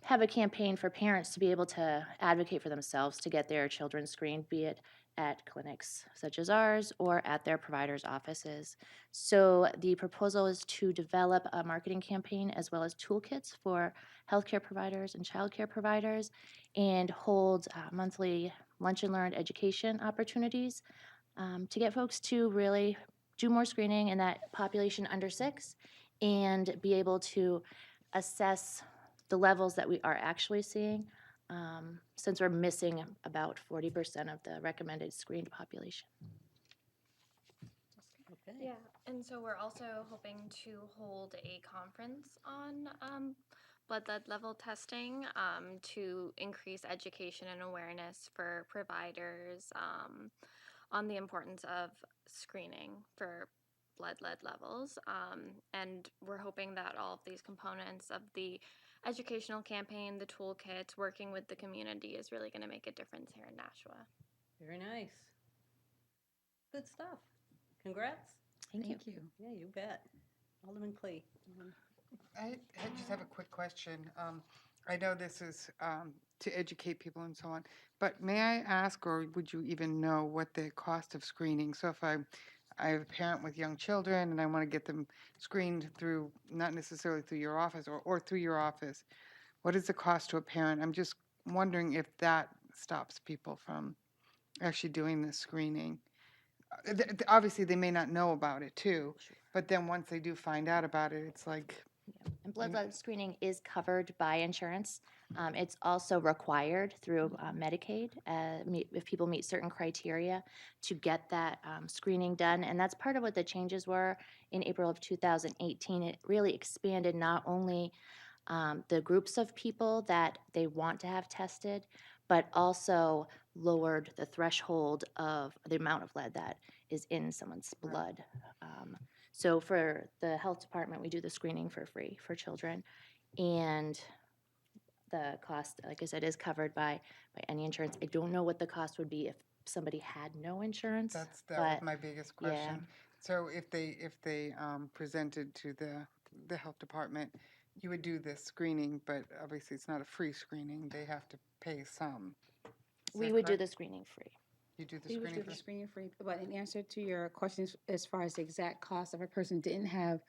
have a campaign for parents to be able to advocate for themselves to get their children screened, be it at clinics such as ours or at their providers' offices. So the proposal is to develop a marketing campaign as well as toolkits for healthcare providers and childcare providers, and hold monthly lunch and learn education opportunities to get folks to really do more screening in that population under 6 and be able to assess the levels that we are actually seeing, since we're missing about 40% of the recommended screened population. Okay. Yeah, and so we're also hoping to hold a conference on blood lead level testing to increase education and awareness for providers on the importance of screening for blood lead levels. And we're hoping that all of these components of the educational campaign, the toolkits, working with the community is really going to make a difference here in Nashua. Very nice. Good stuff. Congrats. Thank you. Yeah, you bet. Alderman Clee. I just have a quick question. I know this is to educate people and so on, but may I ask, or would you even know what the cost of screening? So if I have a parent with young children and I want to get them screened through, not necessarily through your office or through your office, what is the cost to a parent? I'm just wondering if that stops people from actually doing the screening. Obviously, they may not know about it too, but then once they do find out about it, it's like, And blood lead screening is covered by insurance. It's also required through Medicaid if people meet certain criteria to get that screening done. And that's part of what the changes were in April of 2018. It really expanded not only the groups of people that they want to have tested, but also lowered the threshold of the amount of lead that is in someone's blood. So for the health department, we do the screening for free for children. And the cost, like I said, is covered by any insurance. I don't know what the cost would be if somebody had no insurance. that was but my biggest yeah. question. So if they presented to the health department, you would do this screening, but obviously it's not a free screening. They have to pay some. Is We that would do correct? the screening free. You do the We would screening do the for? screening free, but in answer to your questions, as far as the exact cost, if a person didn't have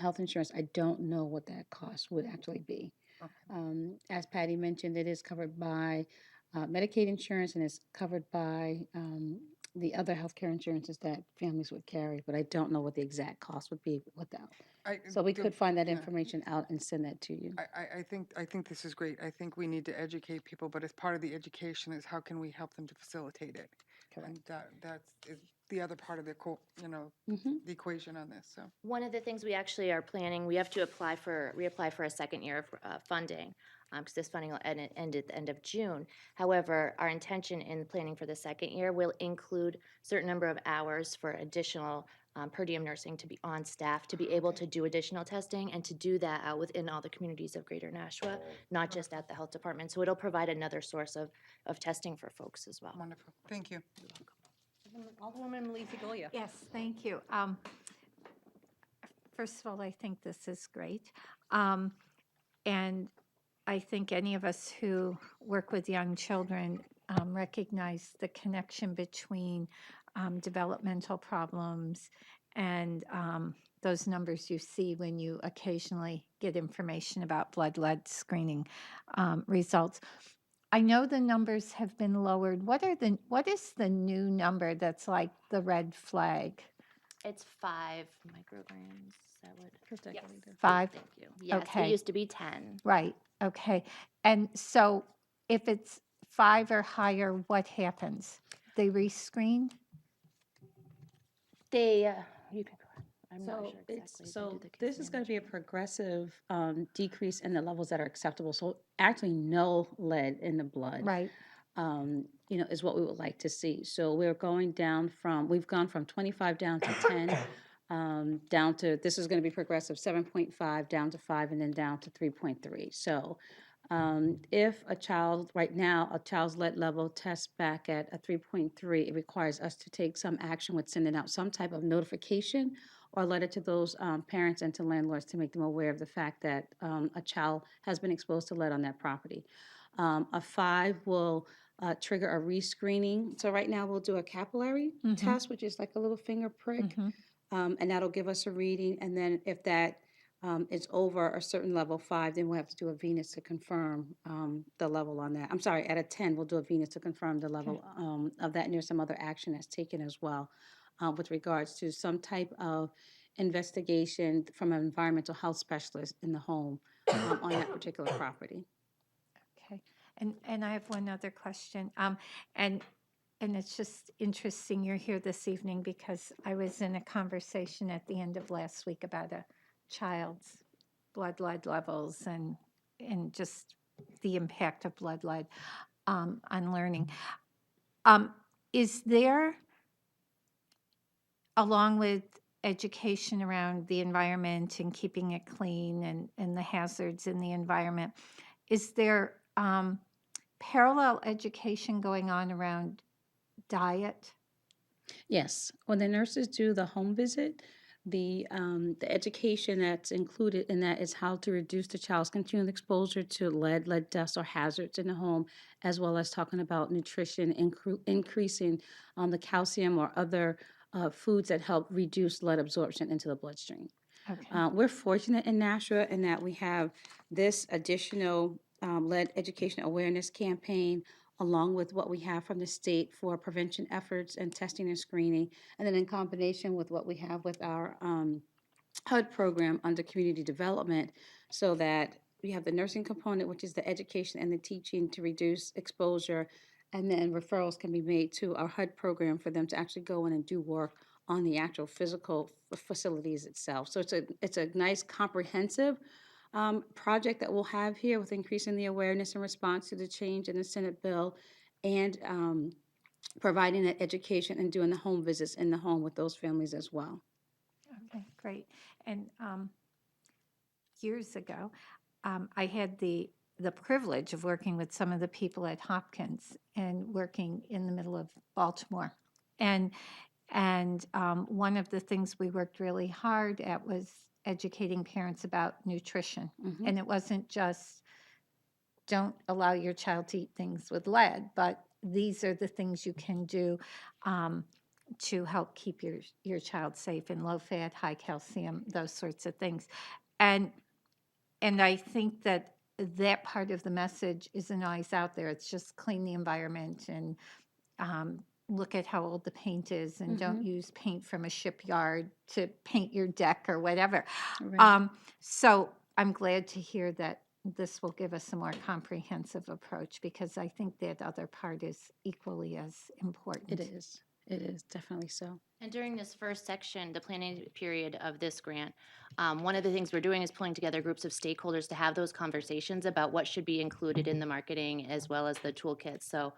health insurance, I don't know what that cost would actually be. Okay. As Patty mentioned, it is covered by Medicaid insurance and it's covered by the other healthcare insurances that families would carry, but I don't know what the exact cost would be without. So we could find that yeah. information out and send that to you. I think this is great. I think we need to educate people, but as part of the education is how can we help them to facilitate it? And that's the other part of the the equation on this. So One of the things we actually are planning, we have to reapply for a second year of funding, because this funding will end at the end of June. However, our intention in planning for the second year will include a certain number of hours for additional per diem nursing to be on staff, to be able to do additional testing, and to do that out within all the communities of Greater Nashua, not just at the health department. So it'll provide another source of testing for folks as well. wonderful. Thank you. Alderwoman Lizzie. Yes, thank you. First of all, I think this is great. And I think any of us who work with young children recognize the connection between developmental problems and those numbers you see when you occasionally get information about blood lead screening results. I know the numbers have been lowered. What is the new number that's like the red flag? It's 5 micrograms. Is that what? Per Yes. deciliter. 5? Thank you. Yes, Okay. it used to be 10. Right, okay. And so if it's 5 or higher, what happens? They rescreen? They, you can go I'm not So sure it's, exactly. They so do the case this is going to be a management. progressive decrease in the levels that are acceptable. So actually no lead in the blood. Right. Is what we would like to see. So we've gone from 25 down to 10, down to, this is going to be progressive, 7.5 down to 5, and then down to 3.3. So if a child, right now, a child's lead level tests back at a 3.3, it requires us to take some action with sending out some type of notification or letter to those parents and to landlords to make them aware of the fact that a child has been exposed to lead on their property. A 5 will trigger a rescreening. So right now we'll do a capillary test, which is like a little finger prick, and that'll give us a reading. And then if that is over a certain level, 5, then we'll have to do a venous to confirm the level on that. I'm sorry, at a 10, we'll do a venous to confirm the level of that. And there's some other action that's taken as well with regards to some type of investigation from an environmental health specialist in the home on that particular property. Okay. And I have one other question. And it's just interesting you're here this evening because I was in a conversation at the end of last week about a child's blood lead levels and just the impact of blood lead on learning. Is there, along with education around the environment and keeping it clean and the hazards in the environment, is there parallel education going on around diet? Yes, when the nurses do the home visit, the education that's included in that is how to reduce the child's continued exposure to lead dust, or hazards in the home, as well as talking about nutrition, increasing the calcium or other foods that help reduce lead absorption into the bloodstream. Okay. We're fortunate in Nashua in that we have this additional lead education awareness campaign, along with what we have from the state for prevention efforts and testing and screening, and then in combination with what we have with our HUD program under community development, so that we have the nursing component, which is the education and the teaching to reduce exposure, and then referrals can be made to our HUD program for them to actually go in and do work on the actual physical facilities itself. So it's a nice comprehensive project that we'll have here with increasing the awareness in response to the change in the Senate bill, and providing that education and doing the home visits in the home with those families as well. Okay, great. And years ago, I had the privilege of working with some of the people at Hopkins and working in the middle of Baltimore. And one of the things we worked really hard at was educating parents about nutrition. And it wasn't just don't allow your child to eat things with lead, but these are the things you can do to help keep your child safe, in low fat, high calcium, those sorts of things. And I think that part of the message isn't always out there. It's just clean the environment and look at how old the paint is, and don't use paint from a shipyard to paint your deck or whatever. Right. So I'm glad to hear that this will give us a more comprehensive approach, because I think that other part is equally as important. It is. It is, definitely so. And during this first section, the planning period of this grant, one of the things we're doing is pulling together groups of stakeholders to have those conversations about what should be included in the marketing as well as the toolkits. So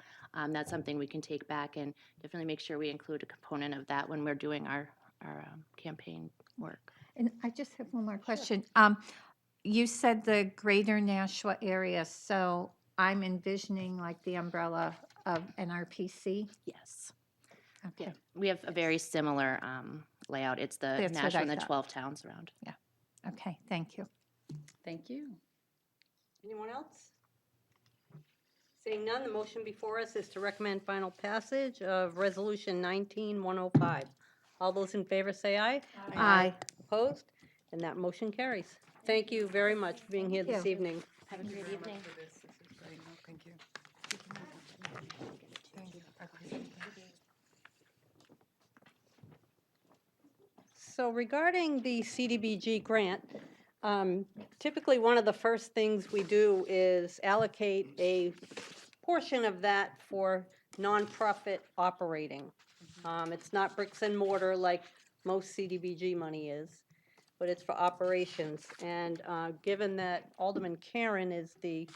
that's something we can take back and definitely make sure we include a component of that when we're doing our campaign work. And I just have one more question. You said the greater Nashua area, so I'm envisioning like the umbrella of NRPC? Yes. Okay. Yeah, we have a very similar layout. It's the That's what Nashua I and the thought. 12 towns around. Yeah. Okay, thank you. Thank you. Anyone else? Seeing none, the motion before us is to recommend final passage of Resolution 19-105. All those in favor say aye. Aye. Opposed? And that motion carries. Thank you very much for being here this Thank you. evening. Have a great evening. This is great. No, thank you. Thank you. I appreciate that. So regarding the CDBG grant, typically one of the first things we do is allocate a portion of that for nonprofit operating. It's not bricks and mortar like most CDBG money is, but it's for operations. And given that Alderman Karen is the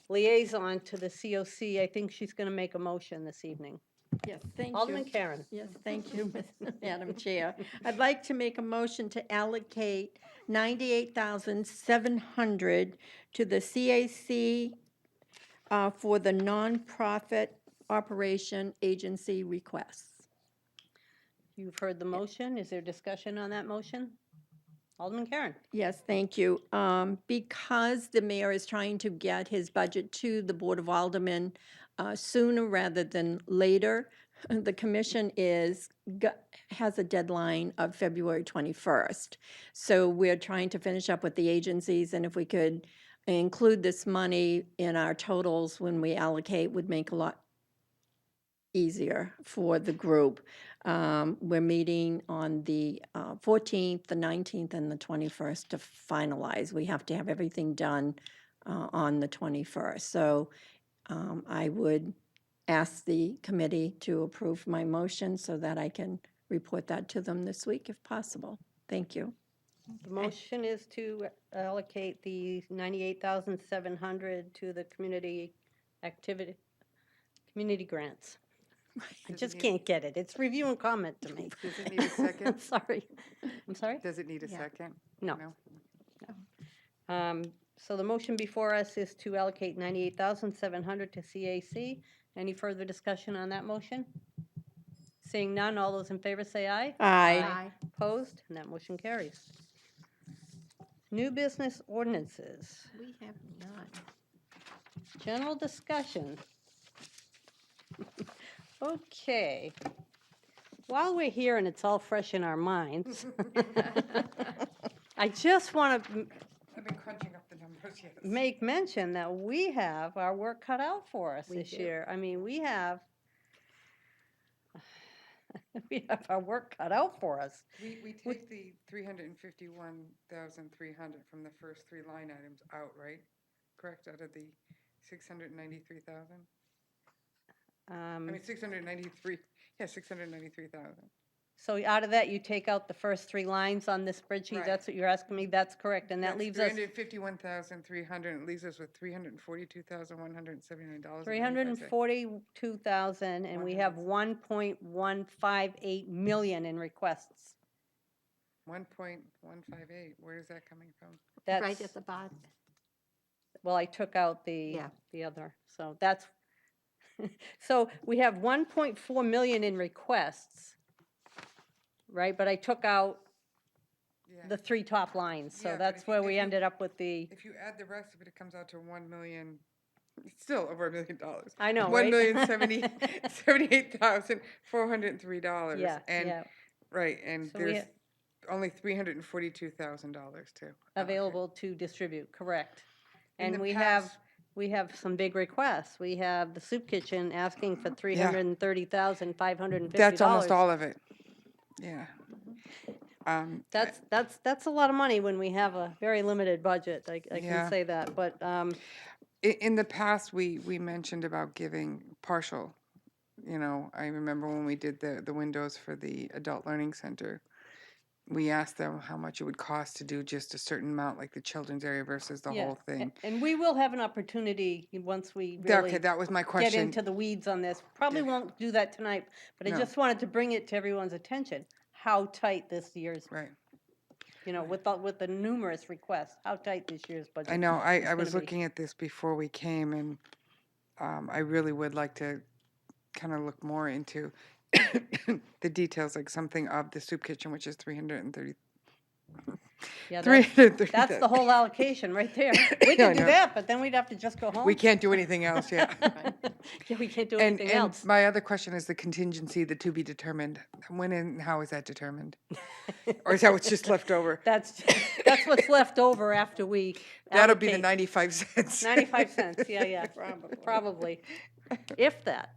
liaison to the COC, I think she's going to make a motion this evening. Yes, thank you. Alderman Karen. Yes, thank you, Madam Chair. I'd like to make a motion to allocate $98,700 to the CAC for the nonprofit operation agency requests. You've heard the motion. Is there discussion on that motion? Alderman Karen. Yes, thank you. Because the mayor is trying to get his budget to the Board of Aldermen sooner rather than later, the commission has a deadline of February 21st. So we're trying to finish up with the agencies, and if we could include this money in our totals when we allocate, would make a lot easier for the group. We're meeting on the 14th, the 19th, and the 21st to finalize. We have to have everything done on the 21st. So I would ask the committee to approve my motion so that I can report that to them this week if possible. Thank you. The motion is to allocate the $98,700 to the community grants. I just can't get it. It's review and comment to me. Does it need a second? Sorry. I'm sorry? Does it need a second? No. So the motion before us is to allocate $98,700 to CAC. Any further discussion on that motion? Seeing none, all those in favor say aye. Aye. Opposed? And that motion carries. New business ordinances. We have none. General discussion. Okay. While we're here and it's all fresh in our minds, I just want to I've been crunching up the numbers, yes. make mention that we have our work cut out for us We this do. year. I mean, we have our work cut out for us. We take the 351,300 from the first three line items out, right? Correct, out of the 693,000? I mean, 693, yeah, 693,000. So out of that, you take out the first three lines on this spreadsheet? Right. That's what you're asking me? That's correct, and that That's leaves us 351,300, it leaves us with $342,179. $342,000, and we have 1.158 million in requests. 1.158, where is that coming from? Right That's, at the bottom. well, I took out Yeah. the other, so that's, so we have 1.4 million in requests, right? But I took out Yeah. the three top lines, so Yeah, but that's if you- where if we you- ended up with the, If you add the rest of it, it comes out to 1 million, it's still over $1 million. I know, right? $1,078,403. yeah, And, yeah, right, and So we there's ha- only $342,000 too. available to distribute, correct. In And the we have some big requests. We have the soup kitchen asking for $330,550. That's almost all of it, yeah. That's a lot of money when we have a very limited budget, I Yeah. can say that, but, In the past, we mentioned about giving partial, you know, I remember when we did the windows for the Adult Learning Center, we asked them how much it would cost to do just a certain amount, like the children's area versus the yeah. whole thing. And we will have an opportunity, once we Okay, really that was my get question. into the weeds on this. Probably won't do that tonight, but I No. just wanted to bring it to everyone's attention, how tight this year's, Right. you know, with the numerous requests, how tight this year's budget. I know, I gonna was be. looking at this before we came, and I really would like to kind of look more into the details, like something of the soup kitchen, which is 330. Yeah, that's the 330,000. whole allocation right there. We I could do know. that, but then we'd have to just go home. We can't do anything else, yeah. Yeah, we can't do And, anything and else. my other question is the contingency, the to be determined. When and how is that determined? Or is that what's just left over? That's what's left over after we That'll be the allocate. 95 cents. 95 cents, yeah, probably, if that.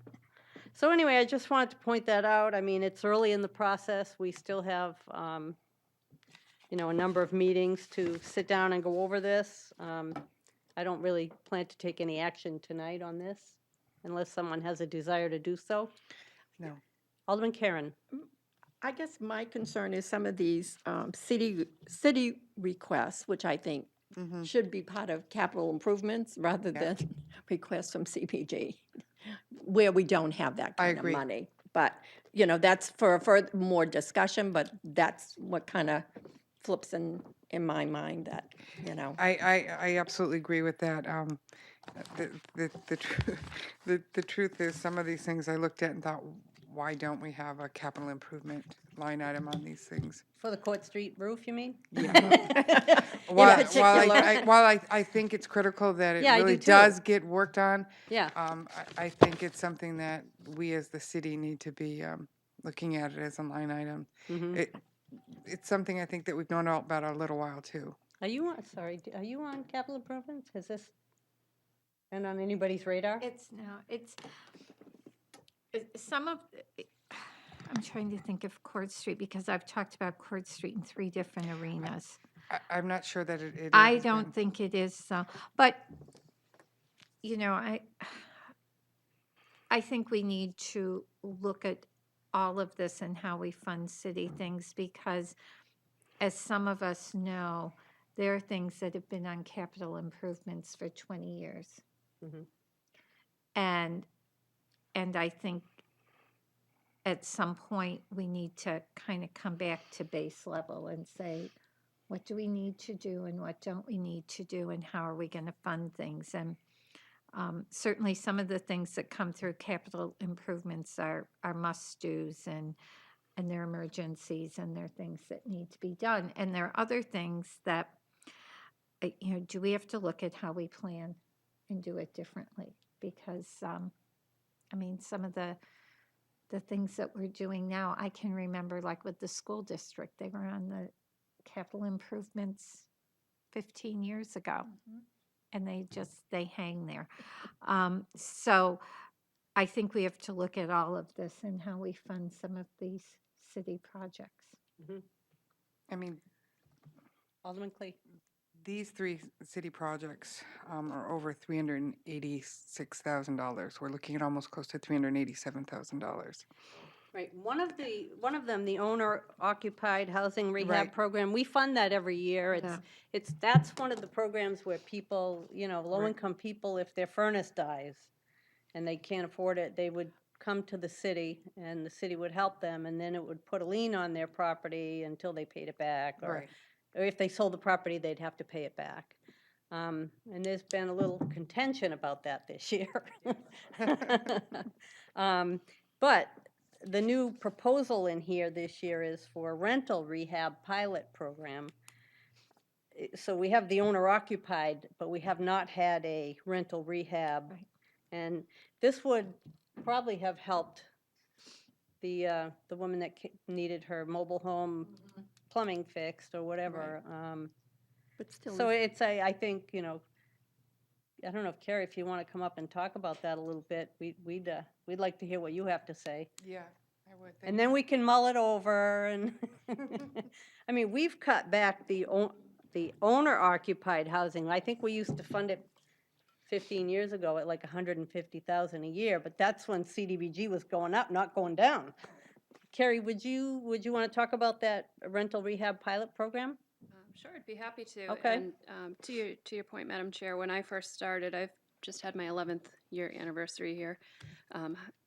So anyway, I just wanted to point that out. I mean, it's early in the process. We still have, you know, a number of meetings to sit down and go over this. I don't really plan to take any action tonight on this unless someone has a desire to do so. No. Alderman Karen. I guess my concern is some of these city requests, which I think should be part of capital improvements rather than requests from CPG, where we don't have that I kind of agree. money. But, you know, that's for more discussion, but that's what kind of flips in my mind that, you know. I absolutely agree with that. The truth is, some of these things I looked at and thought, why don't we have a capital improvement line item on these things? For the Court Street roof, you mean? Yeah. While I think it's critical that it Yeah, I really do too. does get worked on, Yeah. I think it's something that we as the city need to be looking at it as a line item. It's something I think that we've known about a little while too. Are you on, sorry, are you on capital improvements? Has this been on anybody's radar? It's some of, I'm trying to think of Court Street because I've talked about Court Street in 3 different arenas. I'm not sure that it I has don't been. think it is, but, you know, I think we need to look at all of this and how we fund city things because, as some of us know, there are things that have been on capital improvements for 20 years. And I think at some point we need to kind of come back to base level and say, what do we need to do and what don't we need to do and how are we going to fund things? And certainly some of the things that come through capital improvements are must-dos and they're emergencies and they're things that need to be done. And there are other things that, you know, do we have to look at how we plan and do it differently? Because, I mean, some of the things that we're doing now, I can remember like with the school district, they were on the capital improvements 15 years ago. And they hang there. So I think we have to look at all of this and how we fund some of these city projects. I mean, Alderman Clee. these 3 city projects are over $386,000. We're looking at almost close to $387,000. Right, one of them, the owner-occupied housing rehab Right. program, we fund that every year. That's one of the programs where people, you know, low-income people, if their furnace dies and they can't afford it, they would come to the city and the city would help them and then it would put a lien on their property until they paid it back. Or if they sold the property, they'd have to pay it back. And there's been a little contention about that this year. But the new proposal in here this year is for a rental rehab pilot program. So we have the owner occupied, but we have not had a rental rehab. And this would probably have helped the woman that needed her mobile home plumbing fixed or whatever. But still, So it's I think, you know, I don't know if Carrie, if you want to come up and talk about that a little bit, we'd like to hear what you have to say. Yeah, I would. And then we can mull it over and, I mean, we've cut back the owner-occupied housing. I think we used to fund it 15 years ago at like $150,000 a year, but that's when CDBG was going up, not going down. Carrie, would you want to talk about that rental rehab pilot program? Sure, I'd be happy to. Okay. And to your point, Madam Chair, when I first started, I've just had my 11th year anniversary here.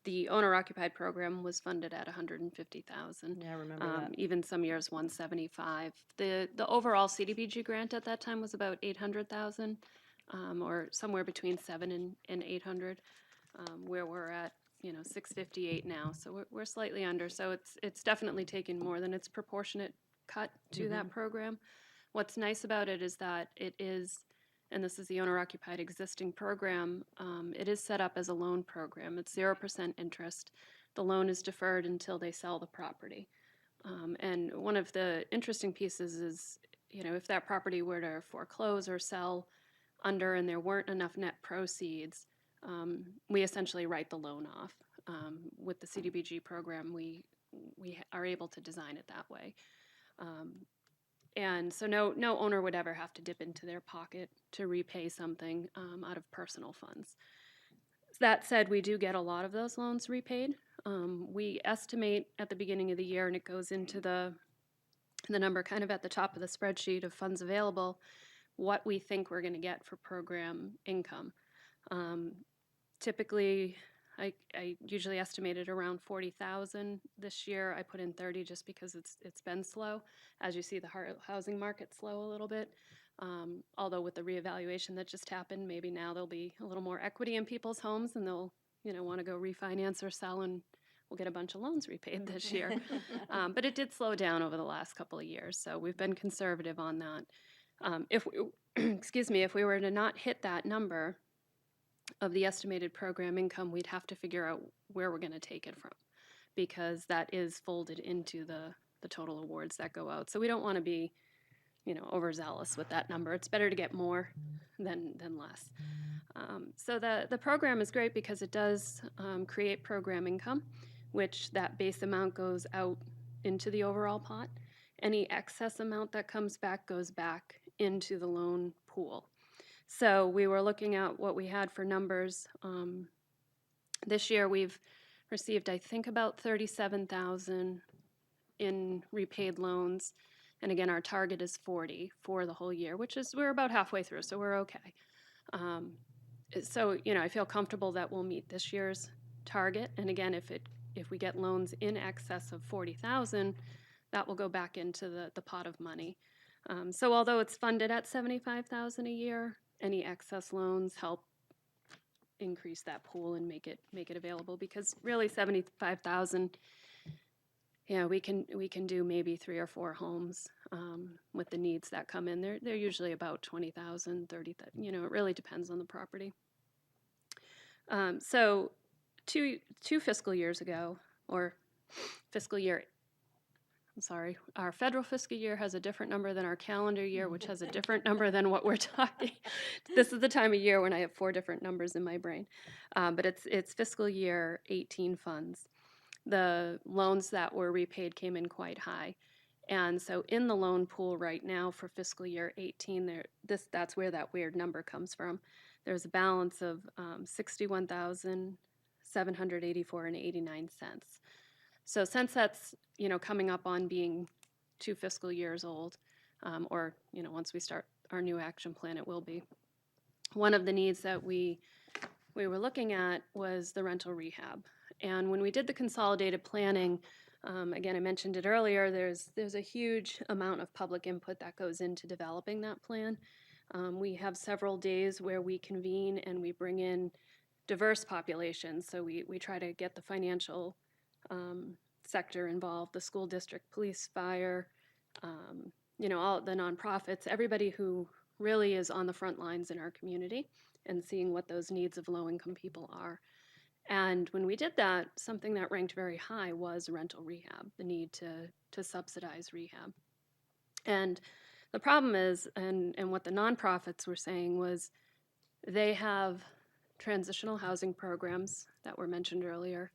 The owner-occupied program was funded at $150,000. Yeah, I remember that. Even some years $175,000. The overall CDBG grant at that time was about $800,000, or somewhere between $700,000 and $800,000, where we're at, you know, $658,000 now. So we're slightly under. So it's definitely taken more than its proportionate cut to that program. What's nice about it is that it is, and this is the owner-occupied existing program, it is set up as a loan program. It's 0% interest. The loan is deferred until they sell the property. And one of the interesting pieces is, you know, if that property were to foreclose or sell under and there weren't enough net proceeds, we essentially write the loan off. With the CDBG program, we are able to design it that way. And so no owner would ever have to dip into their pocket to repay something out of personal funds. That said, we do get a lot of those loans repaid. We estimate at the beginning of the year, and it goes into the number kind of at the top of the spreadsheet of funds available, what we think we're going to get for program income. Typically, I usually estimated around 40,000 this year. I put in 30 just because it's been slow. As you see, the housing market slow a little bit. Although with the reevaluation that just happened, maybe now there'll be a little more equity in people's homes, and they'll want to go refinance or sell, and we'll get a bunch of loans repaid this year. But it did slow down over the last couple of years, so we've been conservative on that. If we, excuse me, if we were to not hit that number of the estimated program income, we'd have to figure out where we're going to take it from, because that is folded into the total awards that go out. So we don't want to be, overzealous with that number. It's better to get more than less. So the program is great because it does create program income, which that base amount goes out into the overall pot. Any excess amount that comes back goes back into the loan pool. So we were looking at what we had for numbers. This year we've received, I think, about 37,000 in repaid loans. And again, our target is 40 for the whole year, which is, we're about halfway through, so we're okay. So, I feel comfortable that we'll meet this year's target. And again, if we get loans in excess of 40,000, that will go back into the pot of money. So although it's funded at 75,000 a year, any excess loans help increase that pool and make it available, because really 75,000, we can do maybe 3 or 4 homes with the needs that come in. They're usually about 20,000, 30,000. It really depends on the property. So two fiscal years ago, or fiscal year. I'm sorry, our federal fiscal year has a different number than our calendar year, which has a different number than what we're talking. This is the time of year when I have 4 different numbers in my brain. But it's fiscal year 18 funds. The loans that were repaid came in quite high. And so in the loan pool right now for fiscal year 18, that's where that weird number comes from. There's a balance of $61,784.89. So since that's, coming up on being 2 fiscal years old, or, once we start our new action plan, it will be. One of the needs that we were looking at was the rental rehab. And when we did the consolidated planning, again, I mentioned it earlier, there's a huge amount of public input that goes into developing that plan. We have several days where we convene and we bring in diverse populations. So we try to get the financial sector involved, the school district, police, fire, all the nonprofits, everybody who really is on the front lines in our community and seeing what those needs of low-income people are. And when we did that, something that ranked very high was rental rehab, the need to subsidize rehab. And the problem is, and what the nonprofits were saying was, they have transitional housing programs that were mentioned earlier.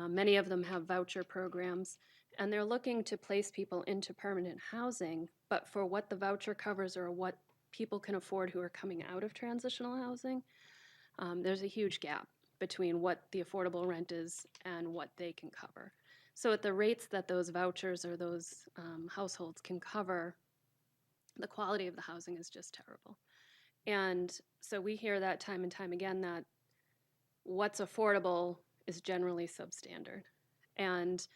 Many of them have voucher programs, and they're looking to place people into permanent housing, but for what the voucher covers or what people can afford who are coming out of transitional housing, there's a huge gap between what the affordable rent is and what they can cover. So at the rates that those vouchers or those households can cover, the quality of the housing is just terrible. And so we hear that time and time again, that what's affordable is generally substandard. And,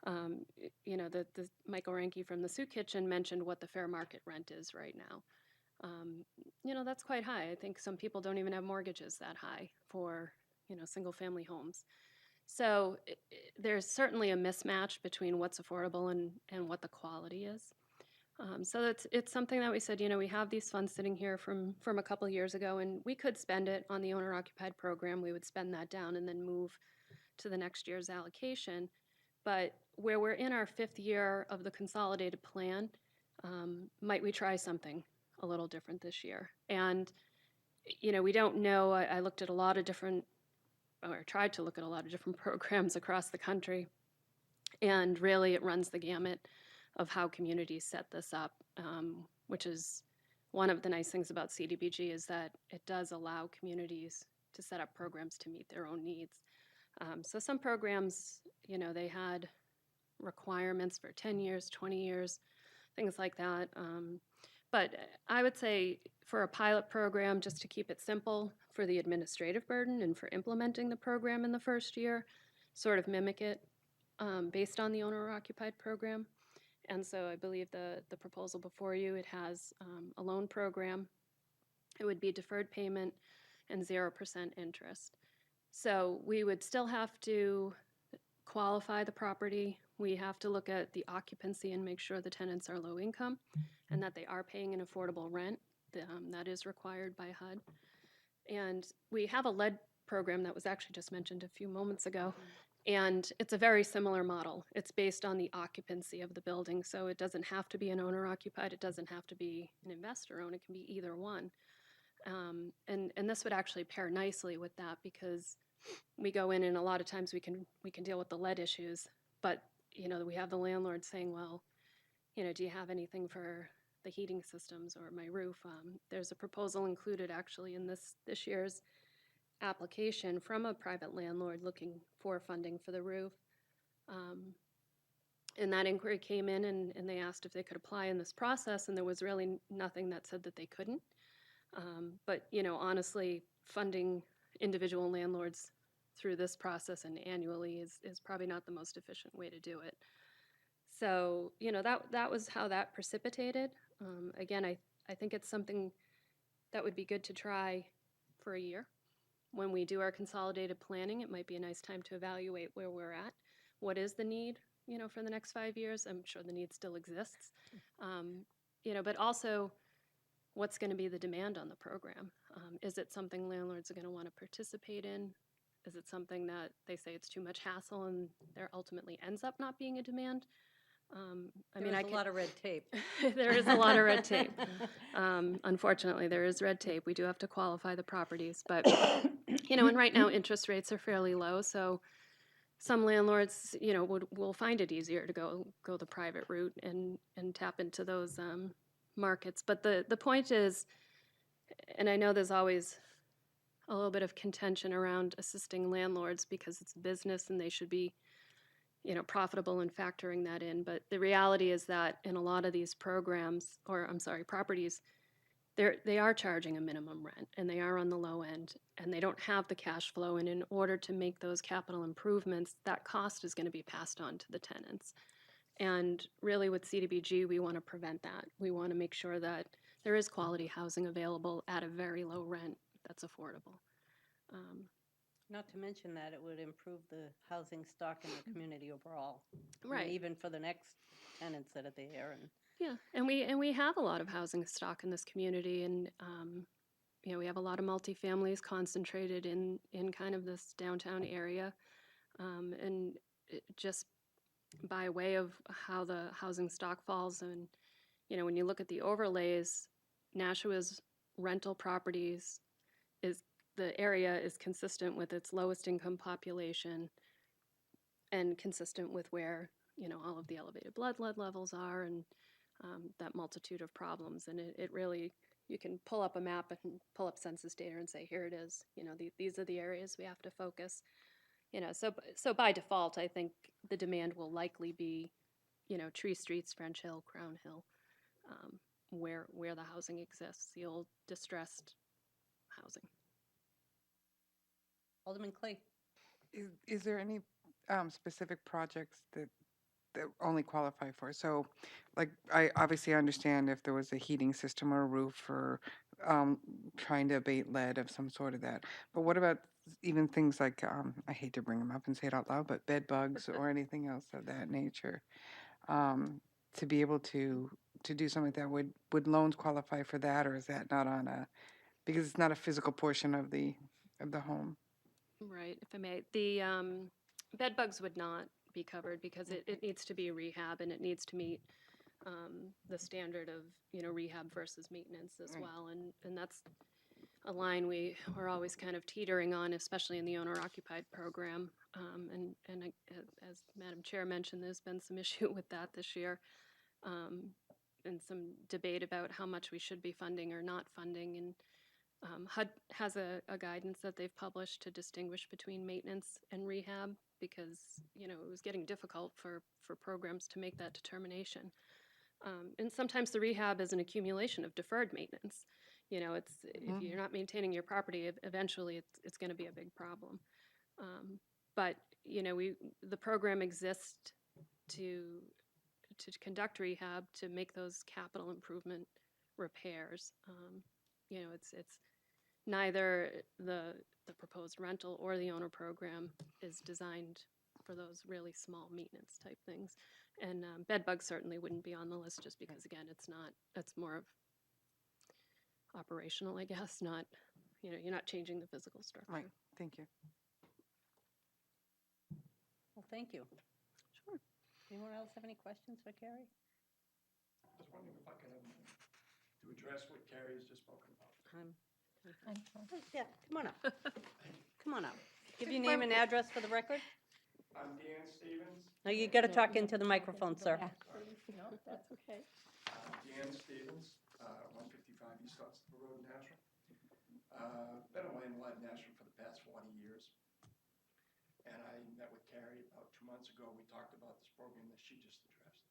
the Michael Ranke from the Soup Kitchen mentioned what the fair market rent is right now. That's quite high. I think some people don't even have mortgages that high for, single-family homes. So there's certainly a mismatch between what's affordable and what the quality is. So it's something that we said, we have these funds sitting here from a couple years ago, and we could spend it on the owner-occupied program. We would spend that down and then move to the next year's allocation. But where we're in our 5th year of the consolidated plan, might we try something a little different this year? And, we don't know. I looked at a lot of different, or tried to look at a lot of different programs across the country, and really it runs the gamut of how communities set this up, which is one of the nice things about CDBG, is that it does allow communities to set up programs to meet their own needs. So some programs, they had requirements for 10 years, 20 years, things like that. But I would say for a pilot program, just to keep it simple, for the administrative burden and for implementing the program in the first year, sort of mimic it based on the owner-occupied program. And so I believe the proposal before you, it has a loan program. It would be deferred payment and 0% interest. So we would still have to qualify the property. We have to look at the occupancy and make sure the tenants are low income and that they are paying an affordable rent. That is required by HUD. And we have a lead program that was actually just mentioned a few moments ago. And it's a very similar model. It's based on the occupancy of the building. So it doesn't have to be an owner occupied. It doesn't have to be an investor owned. It can be either one. And this would actually pair nicely with that because we go in and a lot of times we can deal with the lead issues, but we have the landlord saying, well, do you have anything for the heating systems or my roof? There's a proposal included actually in this year's application from a private landlord looking for funding for the roof. And that inquiry came in and they asked if they could apply in this process, and there was really nothing that said that they couldn't. But honestly, funding individual landlords through this process and annually is probably not the most efficient way to do it. So, that was how that precipitated. Again, I think it's something that would be good to try for a year. When we do our consolidated planning, it might be a nice time to evaluate where we're at. What is the need, for the next 5 years? I'm sure the need still exists. But also, what's going to be the demand on the program? Is it something landlords are going to want to participate in? Is it something that they say it's too much hassle and there ultimately ends up not being a demand? There's a lot of red tape. There is a lot of red tape. Unfortunately, there is red tape. We do have to qualify the properties, but and right now interest rates are fairly low, so some landlords, will find it easier to go the private route and tap into those markets. But the point is, and I know there's always a little bit of contention around assisting landlords because it's a business and they should be profitable and factoring that in. But the reality is that in a lot of these programs, properties, they are charging a minimum rent and they are on the low end and they don't have the cash flow. And in order to make those capital improvements, that cost is going to be passed on to the tenants. And really with CDBG, we want to prevent that. We want to make sure that there is quality housing available at a very low rent that's affordable. Not to mention that it would improve the housing stock in the community overall. Right. And even for the next tenants that are there. And yeah, and we have a lot of housing stock in this community, and we have a lot of multifamilies concentrated in kind of this downtown area, and just by way of how the housing stock falls, and when you look at the overlays, Nashua's rental properties the area is consistent with its lowest income population and consistent with where, all of the elevated blood lead levels are and that multitude of problems. And it really, you can pull up a map and pull up census data and say, here it is, these are the areas we have to focus. So by default, I think the demand will likely be, Tree Streets, French Hill, Crown Hill, where the housing exists, the old distressed housing. Alderman Clay. Is there any specific projects that only qualify for? So, like, I obviously understand if there was a heating system or a roof or trying to abate lead of some sort of that. But what about even things like, I hate to bring them up and say it out loud, but bed bugs or anything else of that nature? To be able to do something like that, would loans qualify for that, or is that not on because it's not a physical portion of the home? Right, if I may. The bed bugs would not be covered because it needs to be rehab and it needs to meet the standard of, rehab versus maintenance as well. And that's a line we're always kind of teetering on, especially in the owner-occupied program. As Madam Chair mentioned, there's been some issue with that this year and some debate about how much we should be funding or not funding. And HUD has a guidance that they've published to distinguish between maintenance and rehab because, you know, it was getting difficult for programs to make that determination. And sometimes the rehab is an accumulation of deferred maintenance. You know, it's if you're not maintaining your property, eventually it's going to be a big problem. But you know, the program exists to conduct rehab, to make those capital improvement repairs. You know, it's neither the proposed rental or the owner program is designed for those really small maintenance type things. And bed bugs certainly wouldn't be on the list just because, again, it's more of operational, I guess, not, you know, you're not changing the physical structure. Right, thank you. Well, thank you. Sure. Anyone else have any questions for Carrie? I was wondering if I could to address what Carrie has just spoken about. Yeah, come on up. Come on up. Give your name and address for the record. I'm Dan Stevens. No, you got to talk into the microphone, sir. No, that's okay. Dan Stevens, 155 East Oxford Road, Nashville. Been a landlord in Nashville for the past 40 years. And I met with Carrie about 2 months ago. We talked about this program that she just addressed.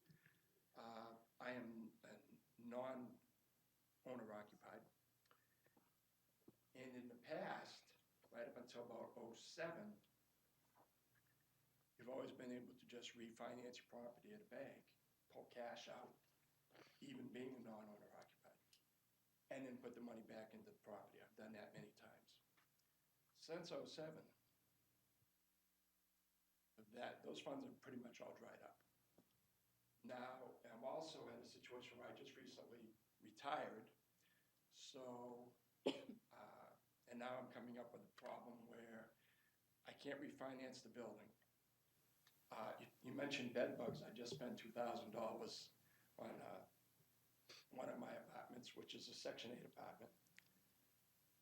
I am a non-owner occupied. And in the past, right up until about 07, you've always been able to just refinance your property at a bank, pull cash out, even being a non-owner occupied, and then put the money back into the property. I've done that many times. Since 07, those funds are pretty much all dried up. Now, I'm also in a situation where I just recently retired, so, and now I'm coming up with a problem where I can't refinance the building. You mentioned bed bugs. I just spent $2,000 on one of my apartments, which is a Section 8 apartment.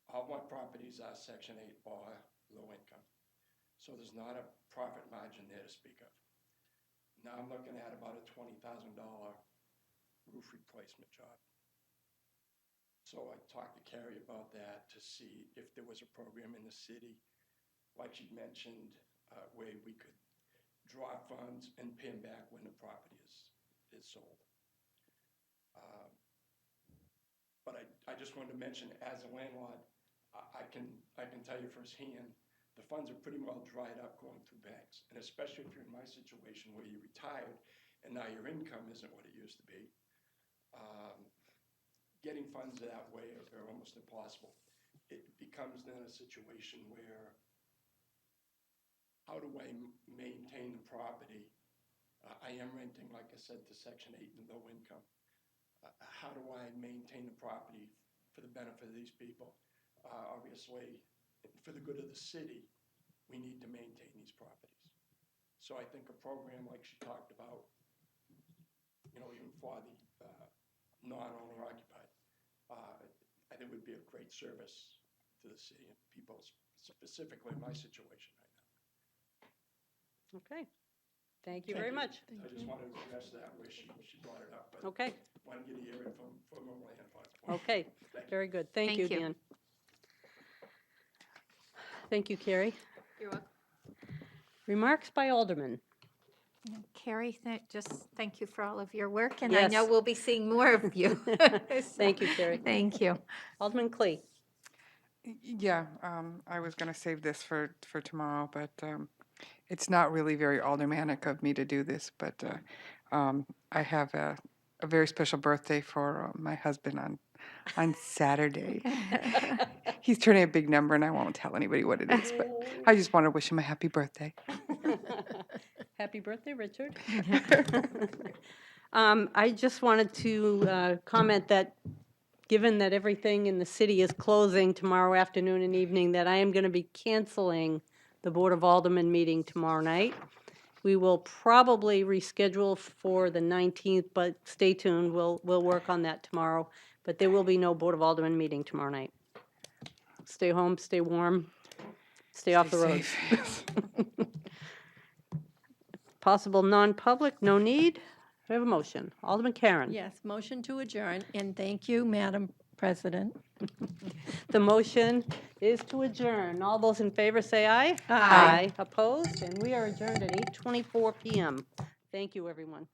All my properties are Section 8 or low income. So there's not a profit margin there to speak of. Now I'm looking at about a $20,000 roof replacement job. So I talked to Carrie about that to see if there was a program in the city, like she mentioned, where we could draw funds and pay them back when the property is sold. But I just wanted to mention, as a landlord, I can tell you firsthand, the funds are pretty well dried up going through banks. And especially if you're in my situation where you're retired and now your income isn't what it used to be, getting funds that way are almost impossible. It becomes then a situation where, how do I maintain the property? I am renting, like I said, to Section 8 and low income. How do I maintain the property for the benefit of these people? Obviously, for the good of the city, we need to maintain these properties. So I think a program like she talked about, you know, even for the non-owner occupied, I think would be a great service to the city and people, specifically in my situation right now. Okay. Thank you very much. I just wanted to address that where she brought it up. But Okay. wanted you to hear it from a landlord's point. Okay. Very good. Thank you, Dan. Thank you, Carrie. You're welcome. Remarks by Alderman. Carrie, just thank you for all of your work, and I know Yes. we'll be seeing more of you. Thank you, Carrie. Thank you. Alderman Clee. Yeah, I was going to save this for tomorrow, but it's not really very aldermanic of me to do this, but I have a very special birthday for my husband on Saturday. He's turning a big number, and I won't tell anybody what it is, but I just want to wish him a happy birthday. Happy birthday, Richard. I just wanted to comment that given that everything in the city is closing tomorrow afternoon and evening, that I am going to be canceling the Board of Aldermen meeting tomorrow night. We will probably reschedule for the 19th, but stay tuned. We'll work on that tomorrow. But there will be no Board of Aldermen meeting tomorrow night. Stay home, stay warm, stay off the roads. Possible non-public, no need. We have a motion. Alderman Karen. Yes, motion to adjourn, and thank you, Madam President. The motion is to adjourn. All those in favor say aye. Aye. Opposed? And we are adjourned at 8:24 PM. Thank you, everyone.